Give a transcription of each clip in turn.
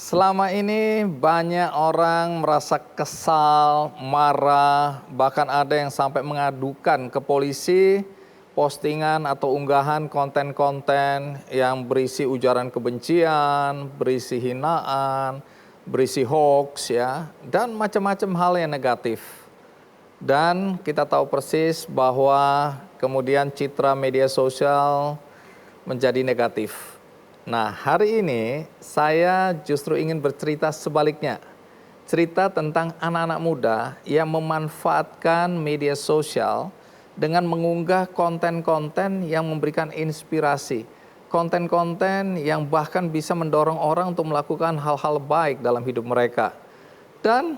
Selama ini banyak orang merasa kesal, marah, bahkan ada yang sampai mengadukan ke polisi postingan atau unggahan konten-konten yang berisi ujaran kebencian, berisi hinaan, berisi hoax ya, dan macam-macam hal yang negatif. Dan kita tahu persis bahwa kemudian citra media sosial menjadi negatif. Nah, hari ini saya justru ingin bercerita sebaliknya. Cerita tentang anak-anak muda yang memanfaatkan media sosial dengan mengunggah konten-konten yang memberikan inspirasi. Konten-konten yang bahkan bisa mendorong orang untuk melakukan hal-hal baik dalam hidup mereka. Dan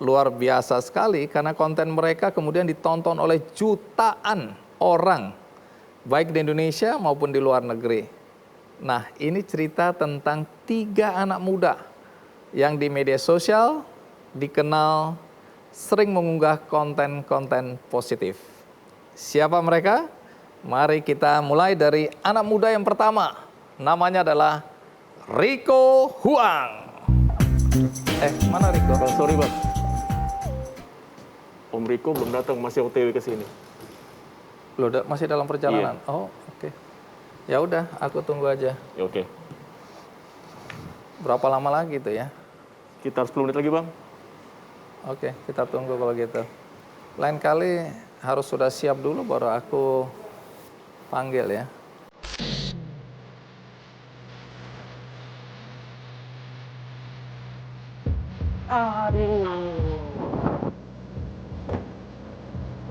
luar biasa sekali karena konten mereka kemudian ditonton oleh jutaan orang, baik di Indonesia maupun di luar negeri. Nah, ini cerita tentang 3 anak muda yang di media sosial dikenal sering mengunggah konten-konten positif. Siapa mereka? Mari kita mulai dari anak muda yang pertama. Namanya adalah Rico Huang. Mana Rico? Bang, sorry bang. Om Riko belum datang, masih OTW ke sini. Loh, masih dalam perjalanan? Iya. Oh, oke. Ya udah, aku tunggu aja. Ya oke. Berapa lama lagi tuh ya? Sekitar 10 menit lagi bang. Oke, kita tunggu kalau gitu. Lain kali harus sudah siap dulu baru aku panggil ya.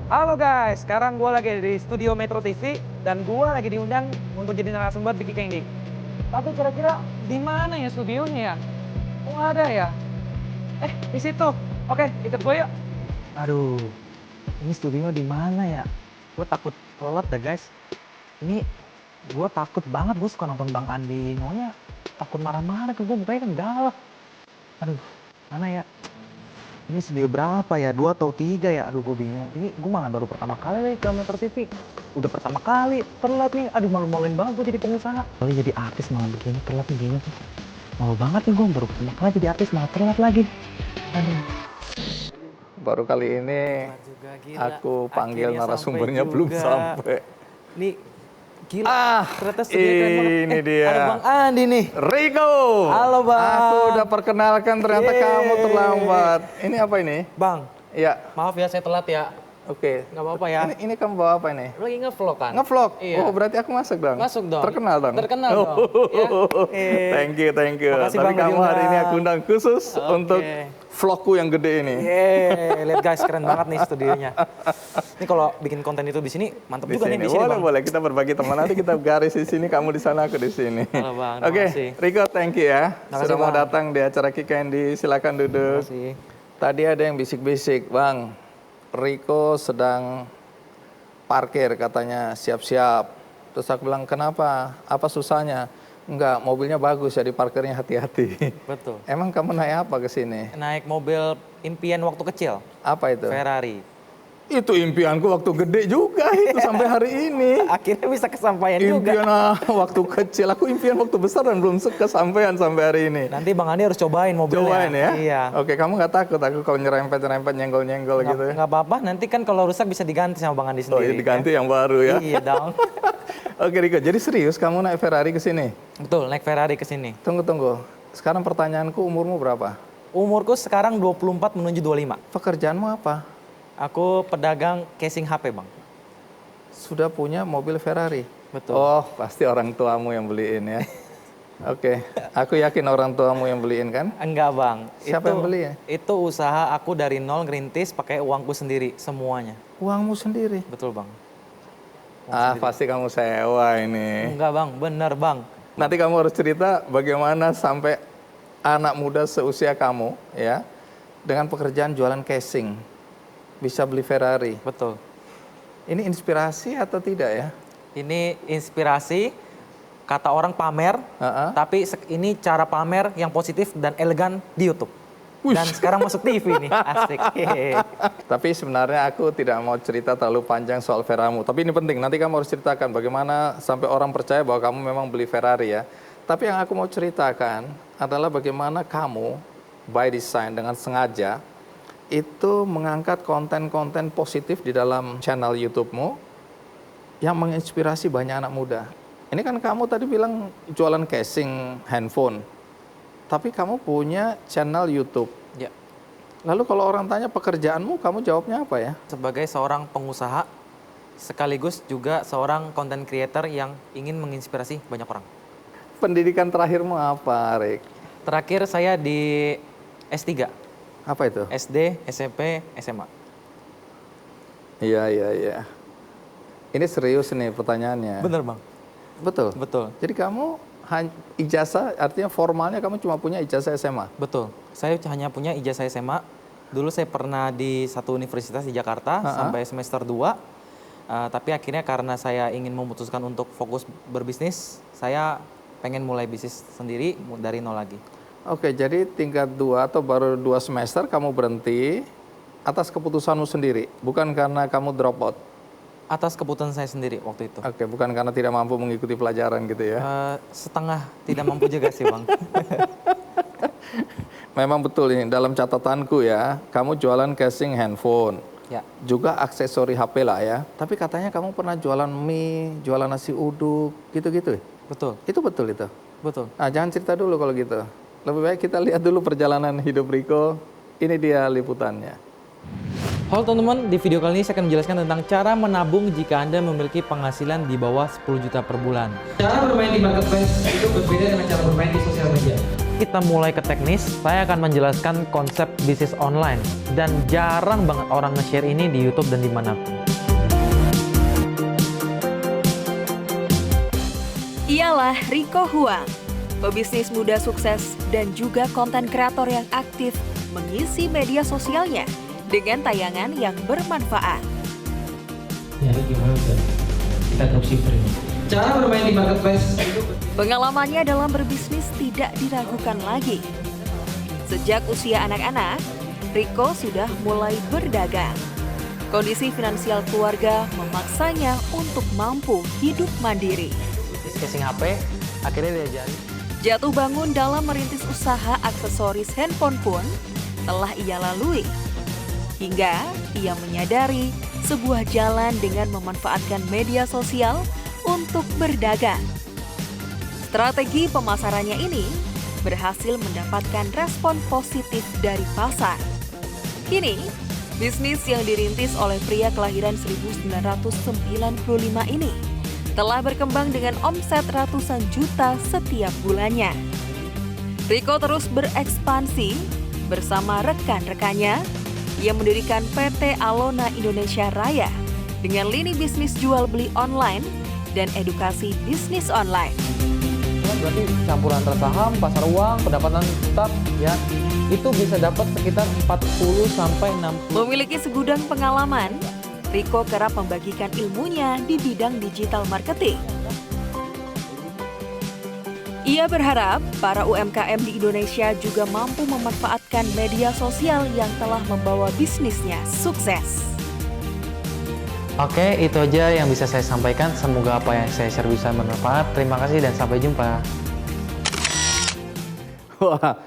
Halo guys, sekarang gue lagi di studio Metro TV dan gue lagi diundang untuk jadi narasumber Bikin Candy. Tapi kira-kira di mana ya studionya ya? Oh ada ya? Di situ. Oke, ikut gue yuk. Aduh, ini studio di mana ya? Gue takut telat dah guys. Ini gue takut banget, gue suka nonton Bang Andi. Maunya takut marah-marah ke gue, mukanya kan galak. Aduh, mana ya? Ini studio berapa ya? 2 atau 3 ya? Aduh, gue bingung. Ini gue malah baru pertama kali nih ke Metro TV. Udah pertama kali, telat nih. Aduh, malu-maluin banget gue jadi pengusaha. Kali jadi artis malah begini, telat nih gini. Malu banget nih gue, baru pertama kali jadi artis malah telat lagi. Aduh. Baru kali ini aku panggil narasumbernya belum sampai. Nih, gila. Ternyata studio keren banget. Ini dia. Ada Bang Andi nih. Rico. Halo, Bang. Aku udah perkenalkan, ternyata kamu terlambat. Ini apa ini? Bang, Iya. maaf ya saya telat ya. Oke. Nggak apa-apa ya. Ini kamu bawa apa ini? Lagi nge-vlog kan? Ngevlog? Iya. Oh, berarti aku masuk dong? Masuk dong. Terkenal dong? Terkenal dong. Ya. Thank you. Makasih, Tapi Bang, kamu hari ini aku undang khusus untuk vlogku yang gede ini. Lihat guys, keren banget nih studionya. Ini kalau bikin konten itu di sini mantap juga nih di sini, Bang. Boleh. Kita berbagi teman. Nanti kita garis di sini, kamu di sana, aku di sini. Halo, Bang. Oke, Rico, thank you ya. Makasih, Sudah mau Bang. datang di acara Ki Candy. Silakan duduk. Makasih. Tadi ada yang bisik-bisik, Bang. Rico sedang parkir, katanya siap-siap. Terus aku bilang, kenapa? Apa susahnya? Enggak, mobilnya bagus ya, di parkirnya hati-hati. Betul. Emang kamu naik apa ke sini? Naik mobil impian waktu kecil, Apa itu? Ferrari. Itu impianku waktu gede juga itu sampai hari ini. Akhirnya bisa kesampaian juga. Impian waktu kecil, aku impian waktu besar dan belum kesampaian sampai hari ini. Nanti Bang Andi harus cobain mobilnya. Cobain ya? Iya. Oke, kamu nggak takut aku kalau nyerempet-nyerempet, nyenggol-nyenggol gitu ya? Nggak apa-apa, nanti kan kalau rusak bisa diganti sama Bang Andi Oh, sendiri. iya, diganti yang baru ya? Iya dong. Oke Riko, jadi serius kamu naik Ferrari ke sini? Betul, naik Ferrari ke sini. Tunggu. Sekarang pertanyaanku, umurmu berapa? Umurku sekarang 24 menuju 25. Pekerjaanmu apa? Aku pedagang casing HP, Bang. Sudah punya mobil Ferrari? Betul. Oh, pasti orang tuamu yang beliin ya. Oke, aku yakin orang tuamu yang beliin kan? Enggak, Bang. Siapa yang beli ya? Itu usaha aku dari nol ngerintis pakai uangku sendiri semuanya. Uangmu sendiri? Betul, Bang. Pasti kamu sewa ini. Enggak, Bang. Bener, Bang. Nanti kamu harus cerita bagaimana sampai anak muda seusia kamu ya, dengan pekerjaan jualan casing bisa beli Ferrari. Betul. Ini inspirasi atau tidak ya? Ini inspirasi, kata orang pamer, tapi ini cara pamer yang positif dan elegan di YouTube. Dan sekarang masuk TV nih, asik. Tapi sebenarnya aku tidak mau cerita terlalu panjang soal Ferrarimu. Tapi ini penting, nanti kamu harus ceritakan bagaimana sampai orang percaya bahwa kamu memang beli Ferrari ya. Tapi yang aku mau ceritakan adalah bagaimana kamu by design dengan sengaja itu mengangkat konten-konten positif di dalam channel YouTube-mu yang menginspirasi banyak anak muda. Ini kan kamu tadi bilang jualan casing handphone, tapi kamu punya channel YouTube. Ya, Lalu kalau orang tanya pekerjaanmu, kamu jawabnya apa ya? sebagai seorang pengusaha sekaligus juga seorang content creator yang ingin menginspirasi banyak orang. Pendidikan terakhirmu apa, Rick? Terakhir saya di S3, Apa itu? SD, SMP, SMA. Iya. Ini serius nih pertanyaannya. Bener Bang? Betul? Betul, Jadi kamu ijazah, artinya formalnya kamu cuma punya ijazah SMA? betul. Saya hanya punya ijazah SMA. Dulu saya pernah di satu universitas di Jakarta sampai semester 2. Tapi akhirnya karena saya ingin memutuskan untuk fokus berbisnis, saya pengen mulai bisnis sendiri dari nol lagi. Oke, jadi tingkat 2 atau baru 2 semester kamu berhenti atas keputusanmu sendiri, bukan karena kamu drop out. Atas keputusan saya sendiri waktu itu. Oke, bukan karena tidak mampu mengikuti pelajaran gitu ya. Setengah tidak mampu juga sih Bang. Memang betul ini dalam catatanku ya, kamu jualan casing handphone, Ya, juga aksesori HP lah ya. Tapi katanya kamu pernah jualan mie, jualan nasi uduk, gitu-gitu. betul, Itu betul itu. betul. Nah, jangan cerita dulu kalau gitu. Lebih baik kita lihat dulu perjalanan hidup Rico. Ini dia liputannya. Halo teman-teman, di video kali ini saya akan menjelaskan tentang cara menabung jika Anda memiliki penghasilan di bawah 10 juta per bulan. Cara bermain di marketplace itu berbeda dengan cara bermain di sosial media. Kita mulai ke teknis, saya akan menjelaskan konsep bisnis online. Dan jarang banget orang nge-share ini di YouTube dan dimanapun. Ialah Rico Huang, pebisnis muda sukses dan juga konten kreator yang aktif mengisi media sosialnya dengan tayangan yang bermanfaat. Jadi gimana kita dropshipper ini? Cara bermain di marketplace itu Pengalamannya dalam berbisnis tidak diragukan lagi. Sejak usia anak-anak, Rico sudah mulai berdagang. Kondisi finansial keluarga memaksanya untuk mampu hidup mandiri. casing HP, akhirnya diajari. Jatuh bangun dalam merintis usaha aksesoris handphone pun telah ia lalui. Hingga ia menyadari sebuah jalan dengan memanfaatkan media sosial untuk berdagang. Strategi pemasarannya ini berhasil mendapatkan respon positif dari pasar. Kini, bisnis yang dirintis oleh pria kelahiran 1995 ini telah berkembang dengan omset ratusan juta setiap bulannya. Rico terus berekspansi bersama rekan-rekannya. Ia mendirikan PT Alona Indonesia Raya dengan lini bisnis jual beli online dan edukasi bisnis online. Berarti campuran antara saham, pasar uang, pendapatan tetap ya, itu bisa dapat sekitar 40 sampai 60. Memiliki segudang pengalaman, Rico kerap membagikan ilmunya di bidang digital marketing. Ia berharap para UMKM di Indonesia juga mampu memanfaatkan media sosial yang telah membawa bisnisnya sukses. Oke, itu aja yang bisa saya sampaikan. Semoga apa yang saya share bisa bermanfaat. Terima kasih dan sampai jumpa. Wah,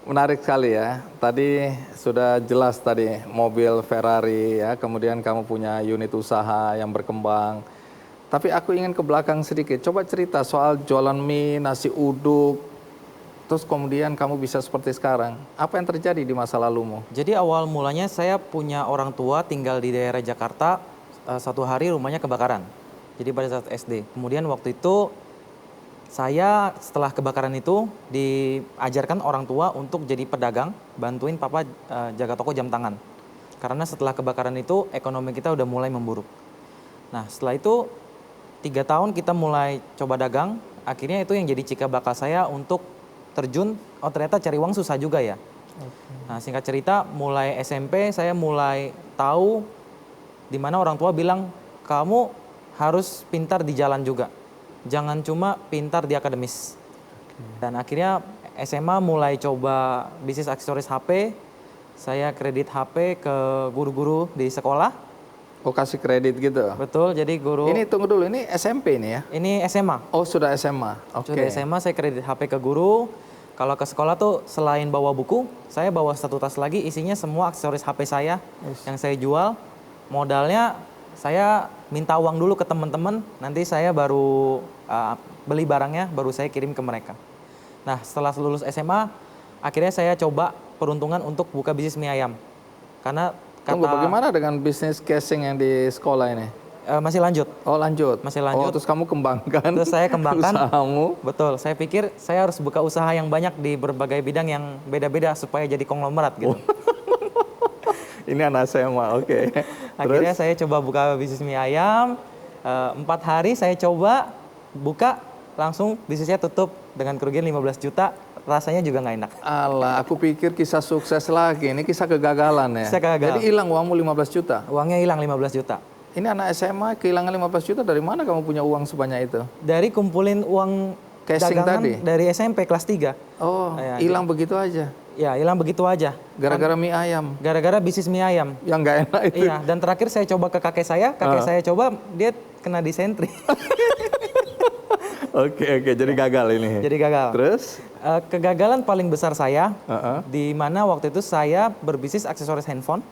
menarik sekali ya. Tadi sudah jelas tadi mobil Ferrari ya, kemudian kamu punya unit usaha yang berkembang. Tapi aku ingin ke belakang sedikit. Coba cerita soal jualan mie, nasi uduk, terus kemudian kamu bisa seperti sekarang. Apa yang terjadi di masa lalumu? Jadi awal mulanya saya punya orang tua tinggal di daerah Jakarta. Satu hari rumahnya kebakaran. Jadi pada saat SD. Kemudian waktu itu saya setelah kebakaran itu diajarkan orang tua untuk jadi pedagang, bantuin papa jaga toko jam tangan. Karena setelah kebakaran itu ekonomi kita udah mulai memburuk. Nah setelah itu 3 tahun kita mulai coba dagang. Akhirnya itu yang jadi cikal bakal saya untuk terjun. Oh ternyata cari uang susah juga ya. Nah singkat cerita mulai SMP saya mulai tahu di mana orang tua bilang kamu harus pintar di jalan juga. Jangan cuma pintar di akademis. Dan akhirnya SMA mulai coba bisnis aksesoris HP. Saya kredit HP ke guru-guru di sekolah. Oh, kasih kredit gitu. Betul, jadi guru Ini tunggu dulu, ini SMP ini ya? ini SMA. Oh, sudah SMA. Oke. Sudah SMA saya kredit HP ke guru. Kalau ke sekolah tuh selain bawa buku, saya bawa satu tas lagi isinya semua aksesoris HP saya yang saya jual. Modalnya saya minta uang dulu ke teman-teman, nanti saya baru beli barangnya, baru saya kirim ke mereka. Nah, setelah lulus SMA, akhirnya saya coba peruntungan untuk buka bisnis mie ayam. Karena Tunggu, bagaimana dengan bisnis casing yang di sekolah ini? masih lanjut. Oh, lanjut. Masih lanjut. Oh, terus kamu kembangkan. Terus saya kembangkan. Usahamu. Betul, saya pikir saya harus buka usaha yang banyak di berbagai bidang yang beda-beda supaya jadi konglomerat gitu. Ini anak SMA, oke. Akhirnya saya coba buka bisnis mie ayam. 4 hari saya coba buka, langsung bisnisnya tutup dengan kerugian 15 juta. Rasanya juga nggak enak. Alah, aku pikir kisah sukses lagi. Ini kisah kegagalan ya. Kisah kegagalan. Jadi hilang uangmu 15 juta. Uangnya hilang 15 juta. Ini anak SMA kehilangan 15 juta, dari mana kamu punya uang sebanyak itu? Dari kumpulin uang Casing dagangan tadi? dari SMP kelas 3. Oh, Ya, hilang begitu aja. Ya, hilang begitu aja. Gara-gara mie ayam. Gara-gara bisnis mie ayam. Yang nggak enak itu. Iya, dan terakhir saya coba ke kakek saya coba, dia kena disentri. Oke, jadi gagal ini. Jadi gagal. Terus? Kegagalan paling besar saya, Heeh. di mana waktu itu saya berbisnis aksesoris handphone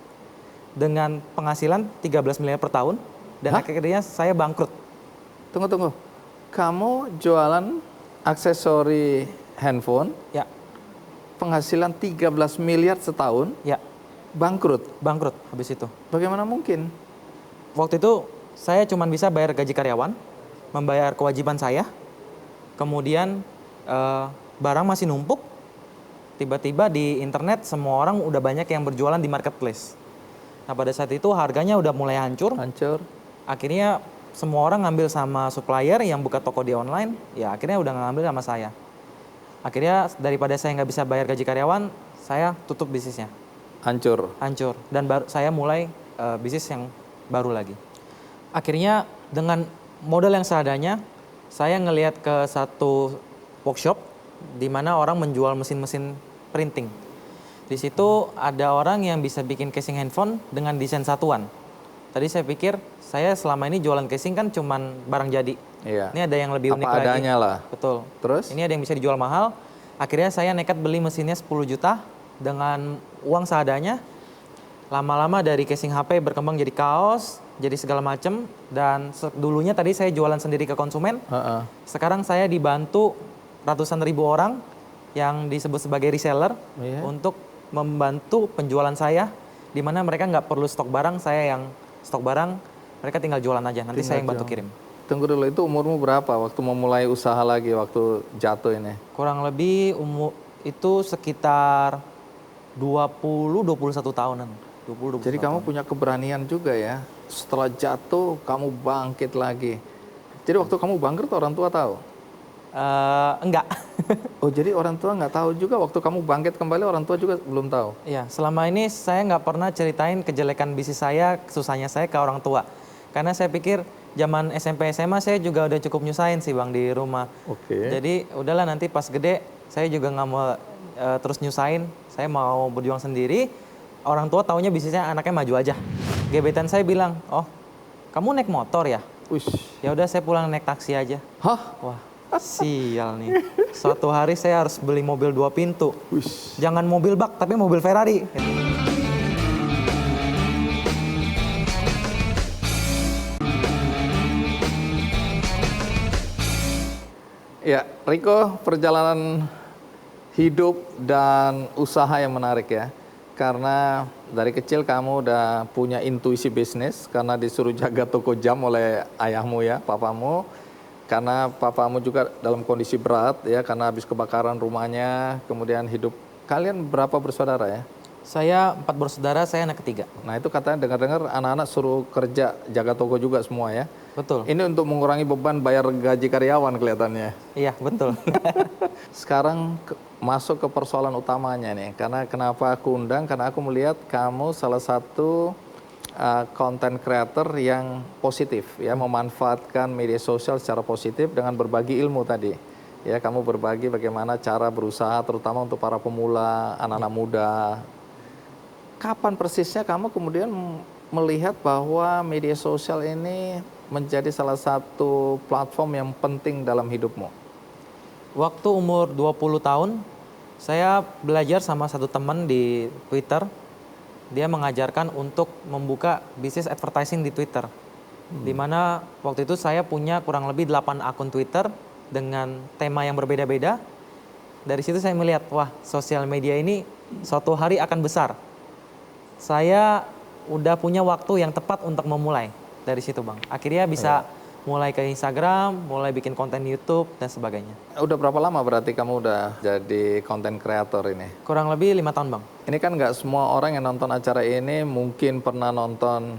dengan penghasilan 13 miliar per tahun, dan Hah? akhirnya saya bangkrut. Tunggu. Kamu jualan aksesori handphone, Ya, penghasilan 13 miliar setahun, ya, bangkrut. bangkrut habis itu. Bagaimana mungkin? Waktu itu saya cuma bisa bayar gaji karyawan, membayar kewajiban saya, kemudian barang masih numpuk. Tiba-tiba di internet semua orang udah banyak yang berjualan di marketplace. Nah, pada saat itu harganya udah mulai hancur. Hancur. Akhirnya semua orang ngambil sama supplier yang buka toko di online, ya akhirnya udah ngambil sama saya. Akhirnya daripada saya nggak bisa bayar gaji karyawan, saya tutup bisnisnya, Hancur. hancur. Dan saya mulai bisnis yang baru lagi. Akhirnya dengan modal yang seadanya, saya ngelihat ke satu workshop di mana orang menjual mesin-mesin printing. Di situ ada orang yang bisa bikin casing handphone dengan desain satuan. Tadi saya pikir saya selama ini jualan casing kan cuman barang jadi. Iya. Ini ada yang lebih unik Apa lagi. adanya lah. Betul. Terus? Ini ada yang bisa dijual mahal. Akhirnya saya nekat beli mesinnya 10 juta dengan uang seadanya. Lama-lama dari casing HP berkembang jadi kaos, jadi segala macam. Dan dulunya tadi saya jualan sendiri ke konsumen. Heeh. Sekarang saya dibantu ratusan ribu orang yang disebut sebagai reseller Iya. untuk membantu penjualan saya, di mana mereka nggak perlu stok barang, saya yang stok barang, mereka tinggal jualan aja, nanti saya yang bantu kirim. Tunggu dulu, itu umurmu berapa waktu memulai usaha lagi, waktu jatuh ini? Kurang lebih umur itu sekitar 20-21 tahunan. 20-21 Jadi kamu tahun. punya keberanian juga ya. Setelah jatuh, kamu bangkit lagi. Jadi waktu kamu bangkrut orang tua tahu? Enggak. Oh, jadi orang tua nggak tahu juga waktu kamu bangkit kembali, orang tua juga belum tahu? Iya, selama ini saya nggak pernah ceritain kejelekan bisnis saya, kesusahannya saya ke orang tua. Karena saya pikir zaman SMP SMA saya juga udah cukup nyusahin sih Bang di rumah. Oke. Jadi udahlah nanti pas gede saya juga nggak mau terus nyusahin. Saya mau berjuang sendiri. Orang tua taunya bisnisnya anaknya maju aja. Gebetan saya bilang, oh kamu naik motor ya? Ush. Ya udah saya pulang naik taksi aja. Hah? Wah sial nih. Suatu hari saya harus beli mobil 2 pintu. Ush. Jangan mobil bak tapi mobil Ferrari. Ya, Riko, perjalanan hidup dan usaha yang menarik ya. Karena dari kecil kamu udah punya intuisi bisnis karena disuruh jaga toko jam oleh ayahmu ya, papamu. Karena papamu juga dalam kondisi berat ya, karena habis kebakaran rumahnya, kemudian hidup. Kalian berapa bersaudara ya? Saya 4 bersaudara, saya anak ketiga. Nah itu katanya dengar-dengar anak-anak suruh kerja, jaga toko juga semua ya. Betul. Ini untuk mengurangi beban bayar gaji karyawan kelihatannya. Iya betul. Sekarang masuk ke persoalan utamanya nih, karena kenapa aku undang, karena aku melihat kamu salah satu content creator yang positif ya, memanfaatkan media sosial secara positif dengan berbagi ilmu tadi. Ya, kamu berbagi bagaimana cara berusaha terutama untuk para pemula, anak-anak muda. Kapan persisnya kamu kemudian melihat bahwa media sosial ini menjadi salah satu platform yang penting dalam hidupmu? Waktu umur 20 tahun, saya belajar sama satu teman di Twitter. Dia mengajarkan untuk membuka bisnis advertising di Twitter. Di mana waktu itu saya punya kurang lebih 8 akun Twitter dengan tema yang berbeda-beda. Dari situ saya melihat, wah, sosial media ini suatu hari akan besar. Saya udah punya waktu yang tepat untuk memulai dari situ, Bang. Akhirnya bisa mulai ke Instagram, mulai bikin konten YouTube dan sebagainya. Udah berapa lama berarti kamu udah jadi konten kreator ini? Kurang lebih 5 tahun, Bang. Ini kan nggak semua orang yang nonton acara ini mungkin pernah nonton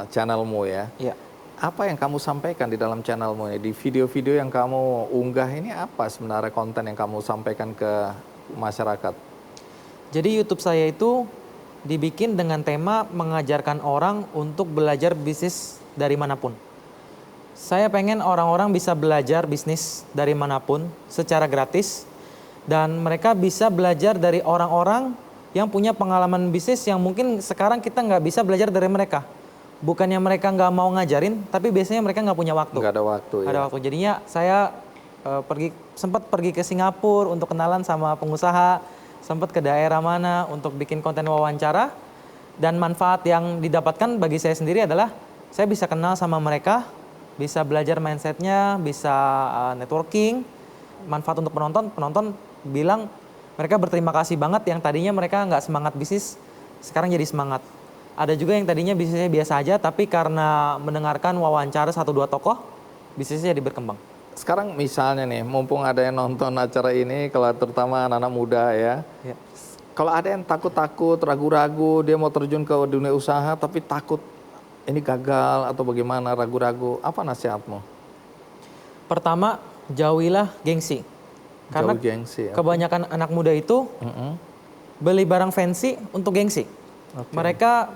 channelmu ya. Iya. Apa yang kamu sampaikan di dalam channelmu ini? Di video-video yang kamu unggah ini apa sebenarnya konten yang kamu sampaikan ke masyarakat? Jadi YouTube saya itu dibikin dengan tema mengajarkan orang untuk belajar bisnis dari manapun. Saya pengen orang-orang bisa belajar bisnis dari manapun secara gratis. Dan mereka bisa belajar dari orang-orang yang punya pengalaman bisnis yang mungkin sekarang kita nggak bisa belajar dari mereka. Bukannya mereka nggak mau ngajarin, tapi biasanya mereka nggak punya waktu. Nggak ada waktu ya? Ada waktu. Jadinya saya sempat pergi ke Singapura untuk kenalan sama pengusaha, sempat ke daerah mana untuk bikin konten wawancara. Dan manfaat yang didapatkan bagi saya sendiri adalah saya bisa kenal sama mereka, bisa belajar mindsetnya, bisa networking. Manfaat untuk penonton bilang mereka berterima kasih banget yang tadinya mereka nggak semangat bisnis, sekarang jadi semangat. Ada juga yang tadinya bisnisnya biasa aja, tapi karena mendengarkan wawancara 1-2 tokoh, bisnisnya jadi berkembang. Sekarang misalnya nih, mumpung ada yang nonton acara ini, kalau terutama anak-anak muda ya. Ya. Kalau ada yang takut-takut, ragu-ragu, dia mau terjun ke dunia usaha, tapi takut ini gagal atau bagaimana, ragu-ragu, apa nasihatmu? Pertama, jauhilah gengsi. Karena Jauh gengsi ya? kebanyakan anak muda itu beli barang fancy untuk gengsi. Oke. Mereka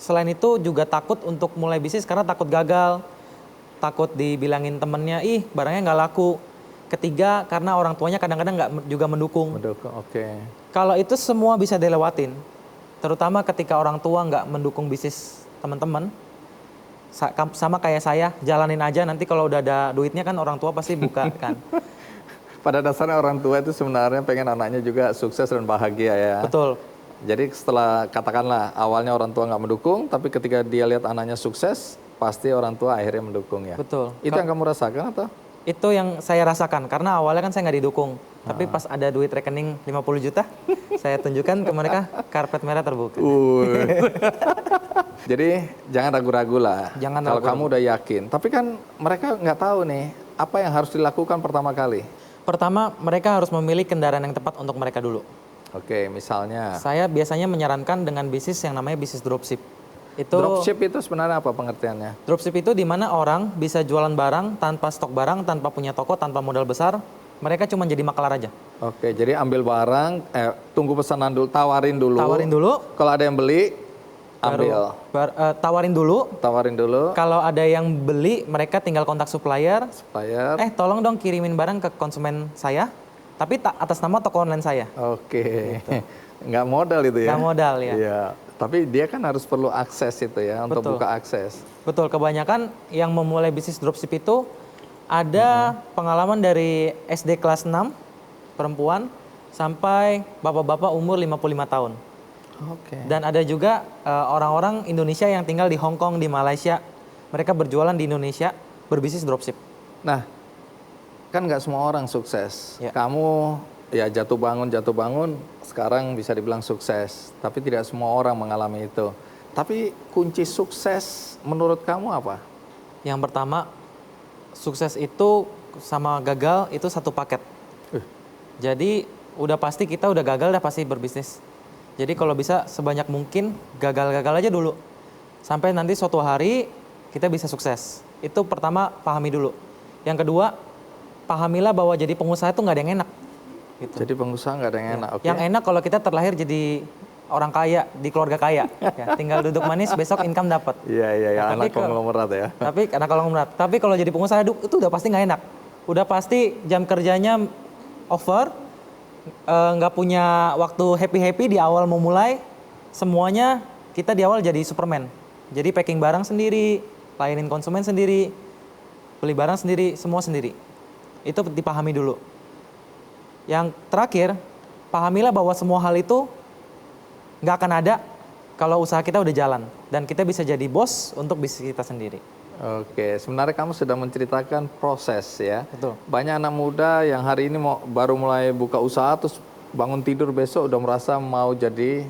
selain itu juga takut untuk mulai bisnis karena takut gagal, takut dibilangin temennya, ih barangnya nggak laku. Ketiga, karena orang tuanya kadang-kadang nggak juga mendukung. Oke. Kalau itu semua bisa dilewatin, terutama ketika orang tua nggak mendukung bisnis teman-teman, sama kayak saya, jalanin aja, nanti kalau udah ada duitnya kan orang tua pasti buka kan. Pada dasarnya orang tua itu sebenarnya pengen anaknya juga sukses dan bahagia ya. Betul. Jadi setelah katakanlah awalnya orang tua nggak mendukung, tapi ketika dia lihat anaknya sukses, pasti orang tua akhirnya mendukung ya. Betul. Itu yang kamu rasakan atau? Itu yang saya rasakan, karena awalnya kan saya nggak didukung. Tapi pas ada duit rekening 50 juta, saya tunjukkan ke mereka karpet merah terbuka. Jadi jangan ragu-ragu lah. Jangan kalau ragu-ragu. kamu udah yakin. Tapi kan mereka nggak tahu nih, apa yang harus dilakukan pertama kali. Pertama, mereka harus memilih kendaraan yang tepat untuk mereka dulu. Oke, misalnya. Saya biasanya menyarankan dengan bisnis yang namanya bisnis dropship. Dropship itu sebenarnya apa pengertiannya? Dropship itu di mana orang bisa jualan barang tanpa stok barang, tanpa punya toko, tanpa modal besar. Mereka cuma jadi makelar aja. Oke, jadi ambil barang, tunggu pesanan dulu, tawarin dulu. Tawarin dulu. Kalau ada yang beli, ambil. Tawarin dulu. Tawarin dulu. Kalau ada yang beli, mereka tinggal kontak supplier. Supplier. Tolong dong kirimin barang ke konsumen saya, tapi atas nama toko online saya. Oke. Nggak modal itu ya? Nggak modal ya. Iya. Tapi dia kan harus perlu akses itu ya, untuk Betul. buka akses. Betul, kebanyakan yang memulai bisnis dropship itu ada pengalaman dari SD kelas 6, perempuan, sampai bapak-bapak umur 55 tahun. Oke. Dan ada juga orang-orang Indonesia yang tinggal di Hong Kong, di Malaysia. Mereka berjualan di Indonesia, berbisnis dropship. Nah, kan nggak semua orang sukses. Ya. Kamu ya jatuh bangun, sekarang bisa dibilang sukses. Tapi tidak semua orang mengalami itu. Tapi kunci sukses menurut kamu apa? Yang pertama, sukses itu sama gagal itu satu paket. Jadi udah pasti kita udah gagal, udah pasti berbisnis. Jadi kalau bisa sebanyak mungkin gagal-gagal aja dulu. Sampai nanti suatu hari kita bisa sukses. Itu pertama, pahami dulu. Yang kedua, pahamilah bahwa jadi pengusaha itu nggak ada yang enak. Gitu. Jadi pengusaha nggak ada yang enak. Oke. Yang enak kalau kita terlahir jadi orang kaya, di keluarga kaya. Ya, tinggal duduk manis, besok income dapat. Iya, Nah, anak tapi konglomerat ya. Tapi karena kalau ngomong tapi kalau jadi pengusaha itu udah pasti nggak enak. Udah pasti jam kerjanya over, nggak punya waktu happy di awal mau mulai. Semuanya kita di awal jadi Superman. Jadi packing barang sendiri, layanin konsumen sendiri, beli barang sendiri, semua sendiri. Itu dipahami dulu. Yang terakhir, pahamilah bahwa semua hal itu nggak akan ada kalau usaha kita udah jalan. Dan kita bisa jadi bos untuk bisnis kita sendiri. Oke, sebenarnya kamu sudah menceritakan proses ya. Betul. Banyak anak muda yang hari ini baru mulai buka usaha terus bangun tidur besok udah merasa mau jadi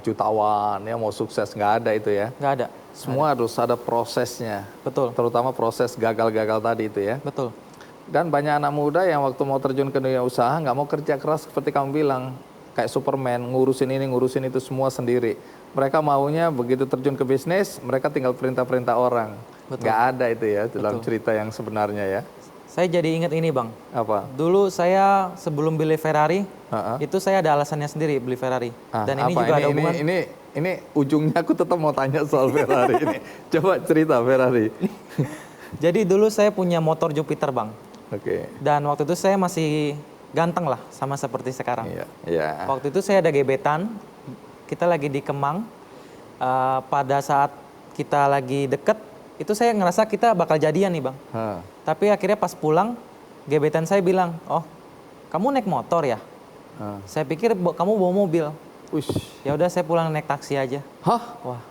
jutawan ya, mau sukses. Nggak ada itu ya. Nggak ada. Semua harus ada prosesnya. Betul. Terutama proses gagal-gagal tadi itu ya. Betul. Dan banyak anak muda yang waktu mau terjun ke dunia usaha nggak mau kerja keras seperti kamu bilang. Kayak Superman, ngurusin ini, ngurusin itu semua sendiri. Mereka maunya begitu terjun ke bisnis, mereka tinggal perintah-perintah orang. Betul. Nggak ada itu ya dalam Betul. cerita yang sebenarnya ya. Saya jadi ingat ini Bang. Apa? Dulu saya sebelum beli Ferrari, Ha-ha. itu saya ada alasannya sendiri beli Ferrari. Ah, Dan ini apa? juga ada hubungan. Ini ujungnya aku tetap mau tanya soal Ferrari ini. Coba cerita Ferrari. Jadi dulu saya punya motor Jupiter Bang. Oke. Dan waktu itu saya masih ganteng lah, sama seperti sekarang. Iya. Iya. Waktu itu saya ada gebetan, kita lagi di Kemang. Pada saat kita lagi deket, itu saya ngerasa kita bakal jadian nih Bang. Ha. Tapi akhirnya pas pulang, gebetan saya bilang, oh kamu naik motor ya? Ha. Saya pikir kamu bawa mobil. Ush. Ya udah saya pulang naik taksi aja. Hah? Wah,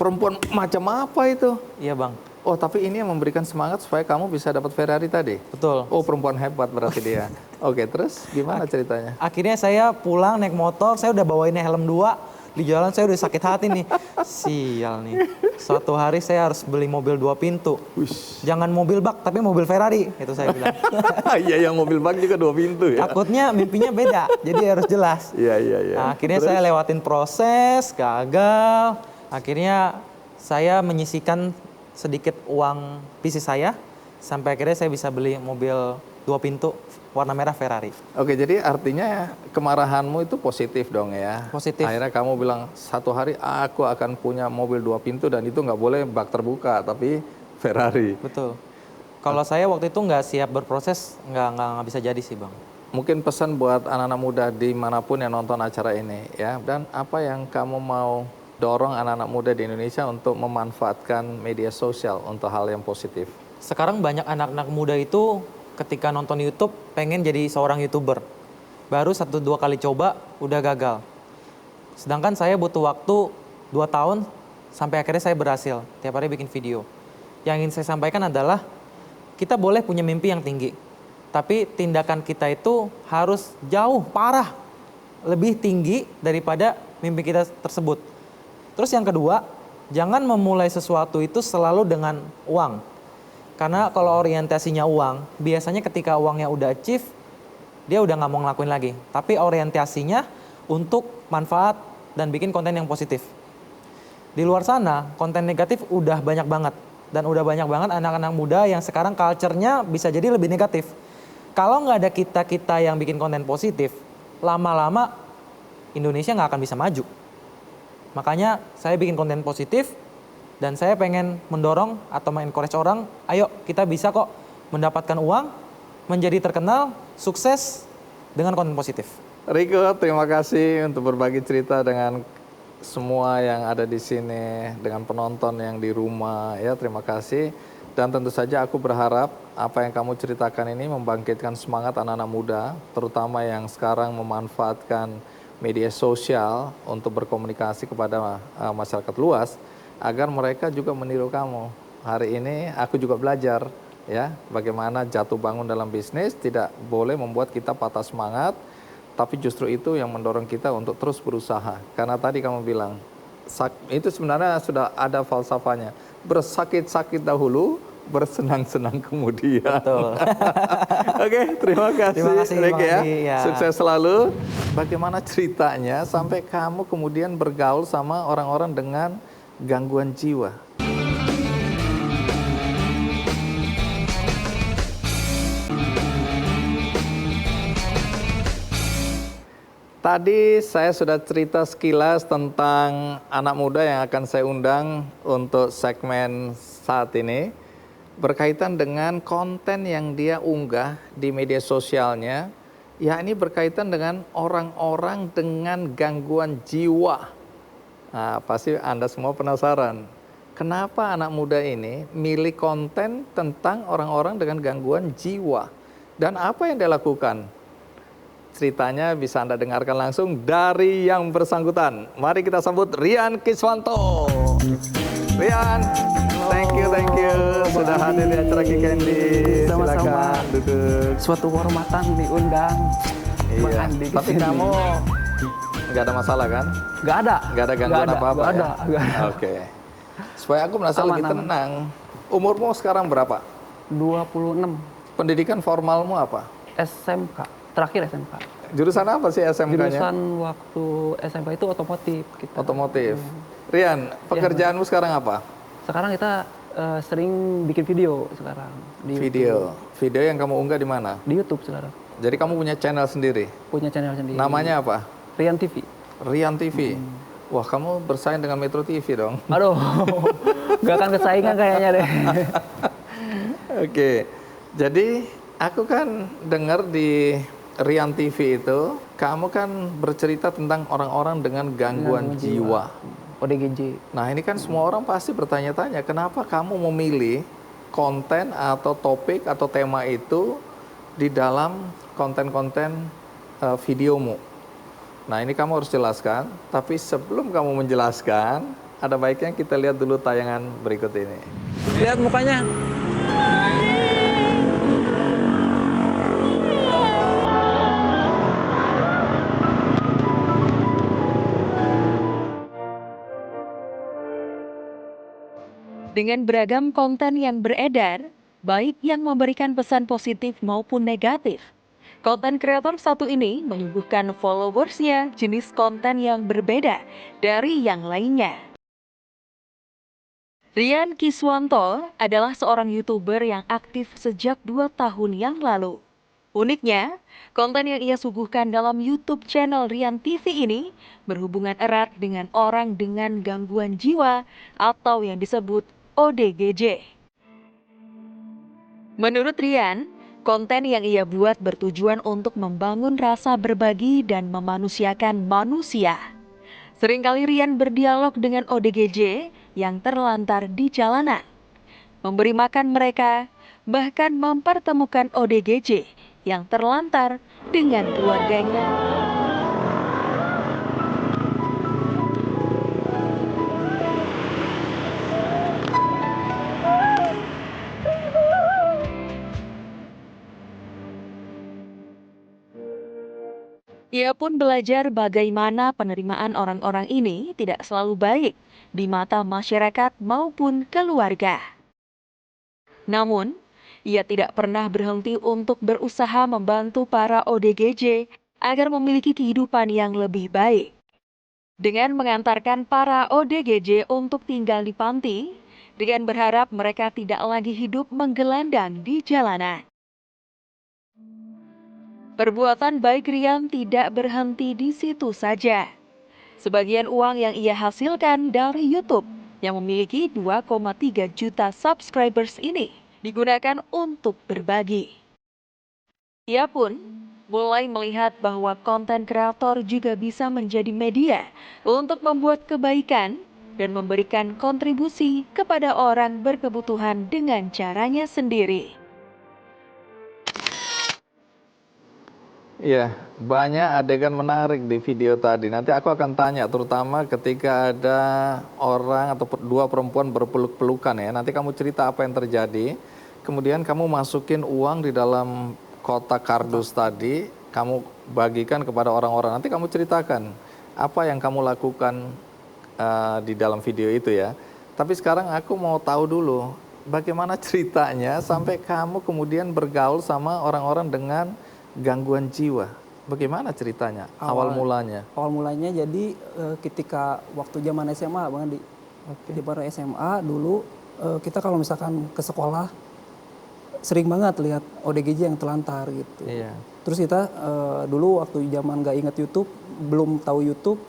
Perempuan macam apa itu? iya Bang, Oh, tapi ini yang memberikan semangat supaya kamu bisa dapat Ferrari tadi. betul. Oh, perempuan hebat berarti dia. Oke, terus gimana ceritanya? Akhirnya saya pulang naik motor, saya udah bawain helm 2. Di jalan saya udah sakit hati nih. Sial nih. Suatu hari saya harus beli mobil 2 pintu. Wish. Jangan mobil bak, tapi mobil Ferrari. Itu saya bilang. Iya, yang mobil bak juga 2 pintu ya. Takutnya mimpinya beda, jadi harus jelas. Iya, iya, iya. Nah, akhirnya Terus? saya lewatin proses, gagal. Akhirnya saya menyisihkan sedikit uang bisnis saya. Sampai akhirnya saya bisa beli mobil 2 pintu warna merah Ferrari. Oke, jadi artinya kemarahanmu itu positif dong ya? Positif. Akhirnya kamu bilang, satu hari aku akan punya mobil 2 pintu dan itu nggak boleh bak terbuka, tapi Ferrari. Betul. Kalau saya waktu itu nggak siap berproses, nggak bisa jadi sih Bang. Mungkin pesan buat anak-anak muda dimanapun yang nonton acara ini ya, dan apa yang kamu mau dorong anak-anak muda di Indonesia untuk memanfaatkan media sosial untuk hal yang positif? Sekarang banyak anak-anak muda itu ketika nonton YouTube pengen jadi seorang YouTuber. Baru 1-2 kali coba udah gagal. Sedangkan saya butuh waktu 2 tahun sampai akhirnya saya berhasil tiap hari bikin video. Yang ingin saya sampaikan adalah kita boleh punya mimpi yang tinggi. Tapi tindakan kita itu harus jauh parah lebih tinggi daripada mimpi kita tersebut. Terus yang kedua, jangan memulai sesuatu itu selalu dengan uang. Karena kalau orientasinya uang, biasanya ketika uangnya udah achieve, dia udah nggak mau ngelakuin lagi. Tapi orientasinya untuk manfaat dan bikin konten yang positif. Di luar sana, konten negatif udah banyak banget. Dan udah banyak banget anak-anak muda yang sekarang culture-nya bisa jadi lebih negatif. Kalau nggak ada kita-kita yang bikin konten positif, lama-lama Indonesia nggak akan bisa maju. Makanya saya bikin konten positif, dan saya pengen mendorong atau mengencourage orang, ayo kita bisa kok mendapatkan uang, menjadi terkenal, sukses dengan konten positif. Riko, terima kasih untuk berbagi cerita dengan semua yang ada di sini, dengan penonton yang di rumah ya, terima kasih. Dan tentu saja aku berharap apa yang kamu ceritakan ini membangkitkan semangat anak-anak muda, terutama yang sekarang memanfaatkan media sosial untuk berkomunikasi kepada masyarakat luas, agar mereka juga meniru kamu. Hari ini aku juga belajar ya bagaimana jatuh bangun dalam bisnis tidak boleh membuat kita patah semangat, tapi justru itu yang mendorong kita untuk terus berusaha. Karena tadi kamu bilang itu sebenarnya sudah ada falsafahnya. Bersakit-sakit dahulu, bersenang-senang kemudian. Betul. Oke, terima kasih, Rick ya. Ya. Sukses selalu. Bagaimana ceritanya sampai kamu kemudian bergaul sama orang-orang dengan gangguan jiwa? Tadi saya sudah cerita sekilas tentang anak muda yang akan saya undang untuk segmen saat ini, berkaitan dengan konten yang dia unggah di media sosialnya, yakni berkaitan dengan orang-orang dengan gangguan jiwa. Nah, pasti Anda semua penasaran. Kenapa anak muda ini milih konten tentang orang-orang dengan gangguan jiwa? Dan apa yang dia lakukan? Ceritanya bisa Anda dengarkan langsung dari yang bersangkutan. Mari kita sambut Rian Kiswanto. Rian, thank you sudah hadir di acara Kikendi. Sama-sama. Silakan duduk. Suatu kehormatan diundang. Bang Iya. Andi Tapi kesini. kamu nggak ada masalah kan? Nggak ada. Nggak ada gangguan apa-apa Nggak ya? ada. Nggak ada. Oke. Supaya aku merasa Aman, lebih aman. tenang. Umurmu sekarang berapa? 26 Pendidikan formalmu apa? SMK. Terakhir SMK. Jurusan apa sih SMK-nya? Jurusan waktu SMK itu otomotif. Kita. Otomotif. Rian, pekerjaanmu sekarang apa? Sekarang kita sering bikin video sekarang. Di Video. Video yang kamu unggah di mana? Di YouTube sekarang. Jadi kamu punya channel sendiri. Punya channel sendiri. Namanya apa? Rian TV. Rian TV. Wah, kamu bersaing dengan Metro TV dong. Aduh. Nggak akan kesaingan kayaknya deh. Oke. Jadi aku kan dengar di Rian TV itu, kamu kan bercerita tentang orang-orang dengan gangguan jiwa. ODGJ. Nah, ini kan semua orang pasti bertanya-tanya, kenapa kamu memilih konten atau topik atau tema itu di dalam konten-konten videomu? Nah, ini kamu harus jelaskan, tapi sebelum kamu menjelaskan, ada baiknya kita lihat dulu tayangan berikut ini. Lihat mukanya. Dengan beragam konten yang beredar, baik yang memberikan pesan positif maupun negatif, konten kreator satu ini menyuguhkan followersnya jenis konten yang berbeda dari yang lainnya. Rian Kiswanto adalah seorang YouTuber yang aktif sejak 2 tahun yang lalu. Uniknya, konten yang ia suguhkan dalam YouTube channel Rian TV ini berhubungan erat dengan orang dengan gangguan jiwa atau yang disebut ODGJ. Menurut Rian, konten yang ia buat bertujuan untuk membangun rasa berbagi dan memanusiakan manusia. Seringkali Rian berdialog dengan ODGJ yang terlantar di jalanan, memberi makan mereka, bahkan mempertemukan ODGJ yang terlantar dengan keluarganya. Ia pun belajar bagaimana penerimaan orang-orang ini tidak selalu baik di mata masyarakat maupun keluarga. Namun, ia tidak pernah berhenti untuk berusaha membantu para ODGJ agar memiliki kehidupan yang lebih baik. Dengan mengantarkan para ODGJ untuk tinggal di panti, dengan berharap mereka tidak lagi hidup menggelandang di jalanan. Perbuatan baik Rian tidak berhenti di situ saja. Sebagian uang yang ia hasilkan dari YouTube yang memiliki 2,3 juta subscribers ini digunakan untuk berbagi. Ia pun mulai melihat bahwa konten kreator juga bisa menjadi media untuk membuat kebaikan dan memberikan kontribusi kepada orang berkebutuhan dengan caranya sendiri. Iya, banyak adegan menarik di video tadi. Nanti aku akan tanya, terutama ketika ada orang atau dua perempuan berpeluk-pelukan ya. Nanti kamu cerita apa yang terjadi. Kemudian kamu masukin uang di dalam kotak kardus tadi, kamu bagikan kepada orang-orang. Nanti kamu ceritakan apa yang kamu lakukan di dalam video itu ya. Tapi sekarang aku mau tahu dulu, bagaimana ceritanya sampai kamu kemudian bergaul sama orang-orang dengan gangguan jiwa. Bagaimana ceritanya? Awal mulanya? Awal mulanya jadi ketika waktu zaman SMA, Bang Andi. Di baru SMA dulu kita kalau misalkan ke sekolah sering banget lihat ODGJ yang telantar gitu. Iya. Terus kita dulu waktu zaman nggak inget YouTube, belum tahu YouTube,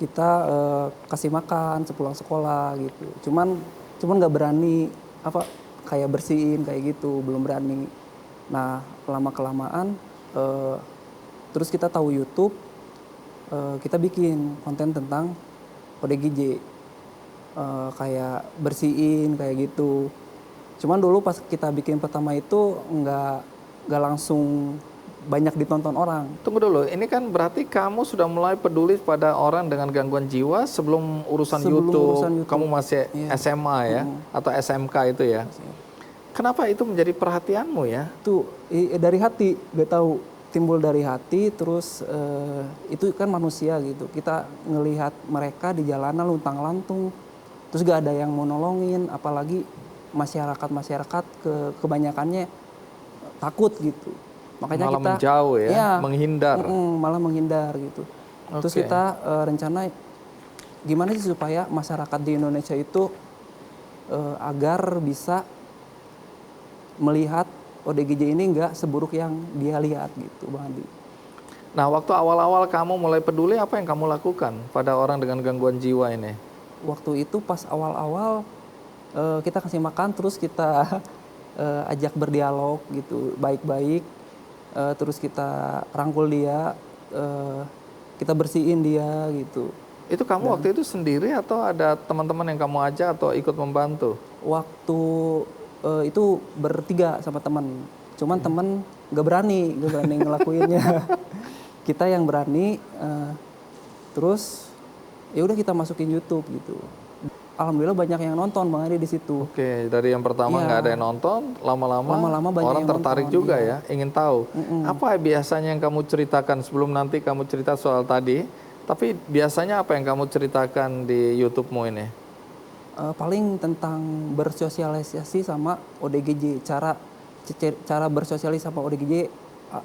kita kasih makan sepulang sekolah gitu. Cuman nggak berani apa kayak bersihin kayak gitu, belum berani. Nah, lama-kelamaan terus kita tahu YouTube, kita bikin konten tentang ODGJ, kayak bersihin kayak gitu. Cuman dulu pas kita bikin pertama itu nggak langsung banyak ditonton orang. Tunggu dulu, ini kan berarti kamu sudah mulai peduli pada orang dengan gangguan jiwa sebelum urusan, Sebelum YouTube. urusan YouTube. Kamu masih Iya. SMA ya, atau SMK itu ya. Kenapa itu menjadi perhatianmu ya? Itu dari hati, gak tahu, timbul dari hati. Terus itu kan manusia gitu, kita ngelihat mereka di jalanan luntang-lantung, terus gak ada yang mau nolongin, apalagi masyarakat kebanyakannya takut gitu. Makanya Malah kita menjauh ya, iya, menghindar. malah menghindar gitu. Terus Oke. kita rencana gimana sih supaya masyarakat di Indonesia itu agar bisa melihat ODGJ ini nggak seburuk yang dia lihat gitu, Bang Andi. Nah, waktu awal-awal kamu mulai peduli, apa yang kamu lakukan pada orang dengan gangguan jiwa ini? Waktu itu pas awal-awal kita kasih makan, terus kita ajak berdialog gitu, baik-baik. Terus kita rangkul dia, kita bersihin dia gitu. Itu kamu waktu itu sendiri atau ada teman-teman yang kamu ajak atau ikut membantu? Waktu itu bertiga sama teman, cuman teman nggak berani ngelakuinnya. Kita yang berani, terus ya udah kita masukin YouTube gitu. Alhamdulillah banyak yang nonton Bang Adi di situ. Oke, dari yang pertama Iya. nggak ada yang nonton, lama-lama banyak orang yang tertarik nonton, juga iya. ya, ingin tahu. Apa biasanya yang kamu ceritakan sebelum nanti kamu cerita soal tadi, tapi biasanya apa yang kamu ceritakan di YouTube-mu ini? Paling tentang bersosialisasi sama ODGJ, cara bersosialisasi sama ODGJ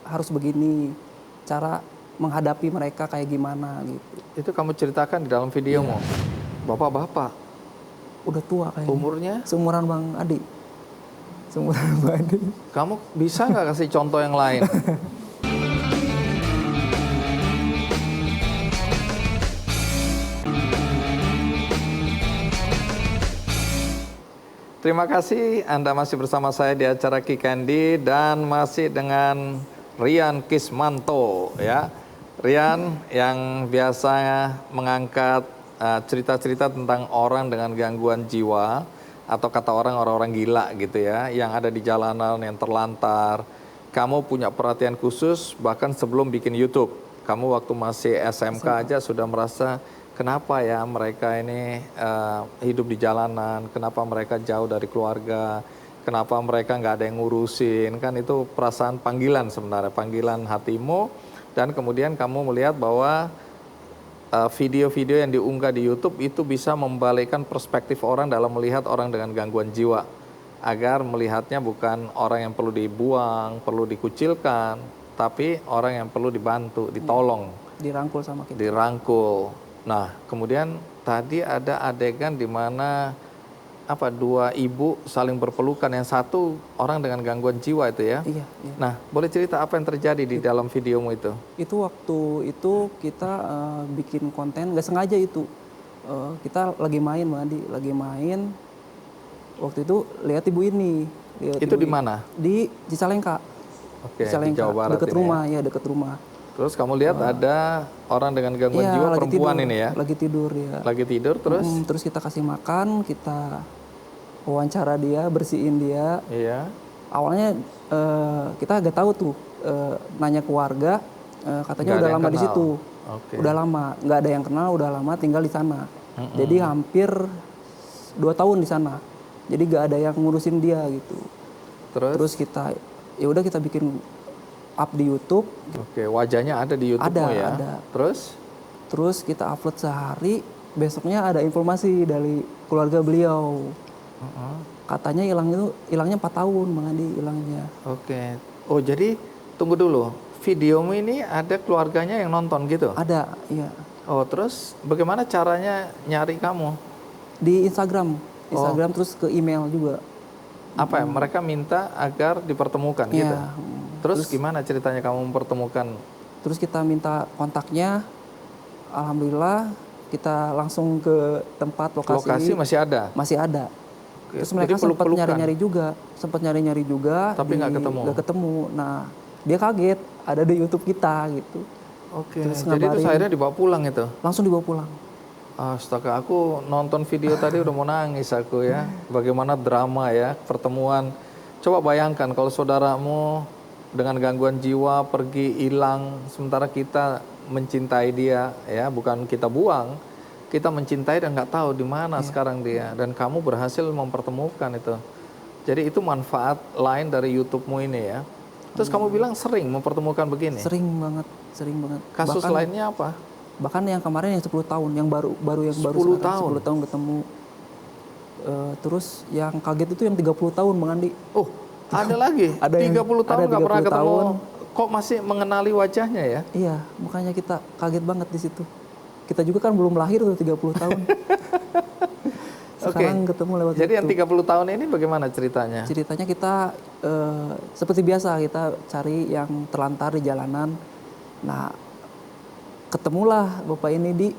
harus begini, cara menghadapi mereka kayak gimana gitu. Itu kamu ceritakan di dalam videomu. Bapak-bapak, Udah tua kayaknya. umurnya, Seumuran Bang Adi. Seumuran Bang Adi. kamu bisa nggak kasih contoh yang lain? Terima kasih Anda masih bersama saya di acara Kikendi dan masih dengan Rian Kismanto ya. Rian yang biasa mengangkat cerita-cerita tentang orang dengan gangguan jiwa atau kata orang-orang gila gitu ya, yang ada di jalanan yang terlantar. Kamu punya perhatian khusus bahkan sebelum bikin YouTube. Kamu waktu masih SMK aja sudah merasa kenapa ya mereka ini hidup di jalanan, kenapa mereka jauh dari keluarga, kenapa mereka nggak ada yang ngurusin, kan itu perasaan panggilan sebenarnya, panggilan hatimu. Dan kemudian kamu melihat bahwa video-video yang diunggah di YouTube itu bisa membalikkan perspektif orang dalam melihat orang dengan gangguan jiwa. Agar melihatnya bukan orang yang perlu dibuang, perlu dikucilkan, tapi orang yang perlu dibantu, ditolong, Dirangkul sama kita. dirangkul. Nah, kemudian tadi ada adegan di mana dua ibu saling berpelukan, yang satu orang dengan gangguan jiwa itu ya. Iya, iya. Nah, boleh cerita apa yang terjadi di dalam videomu itu? Itu waktu itu kita bikin konten nggak sengaja itu. Kita lagi main Bang Adi, lagi main. Waktu itu lihat ibu ini. Itu di mana? Di Cicalengka. Oke, di Cicalengka, Jawa Barat deket ini rumah ya, deket rumah. Terus kamu lihat ada orang dengan gangguan Iya, jiwa lagi perempuan tidur, ini ya? Lagi tidur ya. Lagi tidur terus? Terus kita kasih makan, kita wawancara dia, bersihin dia. Iya. Awalnya kita agak tahu tuh, nanya ke warga, Nggak katanya ada udah yang lama di kenal. situ. Oke. Udah lama, nggak ada yang kenal, udah lama tinggal di sana. Jadi hampir 2 tahun di sana. Jadi nggak ada yang ngurusin dia gitu. Terus? Kita, ya udah kita bikin up di YouTube. Oke, wajahnya ada di YouTube-mu ya? Ada. Terus Kita upload sehari, besoknya ada informasi dari keluarga beliau. Katanya hilangnya 4 tahun Bang Adi, hilangnya. oke. Oh, jadi tunggu dulu. Videomu ini ada keluarganya yang nonton gitu? Ada, iya. Oh, terus bagaimana caranya nyari kamu? Di Instagram terus ke email juga. Apa ya? Mereka minta agar dipertemukan gitu? Iya. Terus gimana ceritanya kamu mempertemukan? Terus kita minta kontaknya, alhamdulillah kita langsung ke tempat lokasi. Lokasi masih ada? Masih ada. Oke, Terus mereka jadi sempat peluk-pelukan? nyari-nyari juga, Tapi nggak ketemu? Nggak ketemu. Nah, dia kaget ada di YouTube kita gitu. Oke, Terus jadi itu ngabarin. akhirnya dibawa pulang itu? Langsung dibawa pulang. Astaga, aku nonton video tadi udah mau nangis aku ya. Bagaimana drama ya, pertemuan. Coba bayangkan kalau saudaramu dengan gangguan jiwa pergi hilang, sementara kita mencintai dia ya, bukan kita buang. Kita mencintai dan nggak tahu di mana sekarang dia. Dan kamu berhasil mempertemukan itu. Jadi itu manfaat lain dari YouTube-mu ini ya. Terus kamu bilang sering mempertemukan begini. Sering banget, sering banget. Kasus lainnya apa? Bahkan yang kemarin yang 10 tahun, yang baru 10 sekarang, tahun? 10 tahun ketemu. Terus yang kaget itu yang 30 tahun Bang Andi. Oh, ada lagi? Ada yang- 30 tahun ada nggak pernah 30 ketemu. tahun. Kok masih mengenali wajahnya ya? Iya, makanya kita kaget banget di situ. Kita juga kan belum lahir tuh 30 tahun. Sekarang ketemu lewat Jadi yang YouTube. 30 tahun ini bagaimana ceritanya? Ceritanya kita seperti biasa, kita cari yang terlantar di jalanan. Nah, ketemulah Bapak ini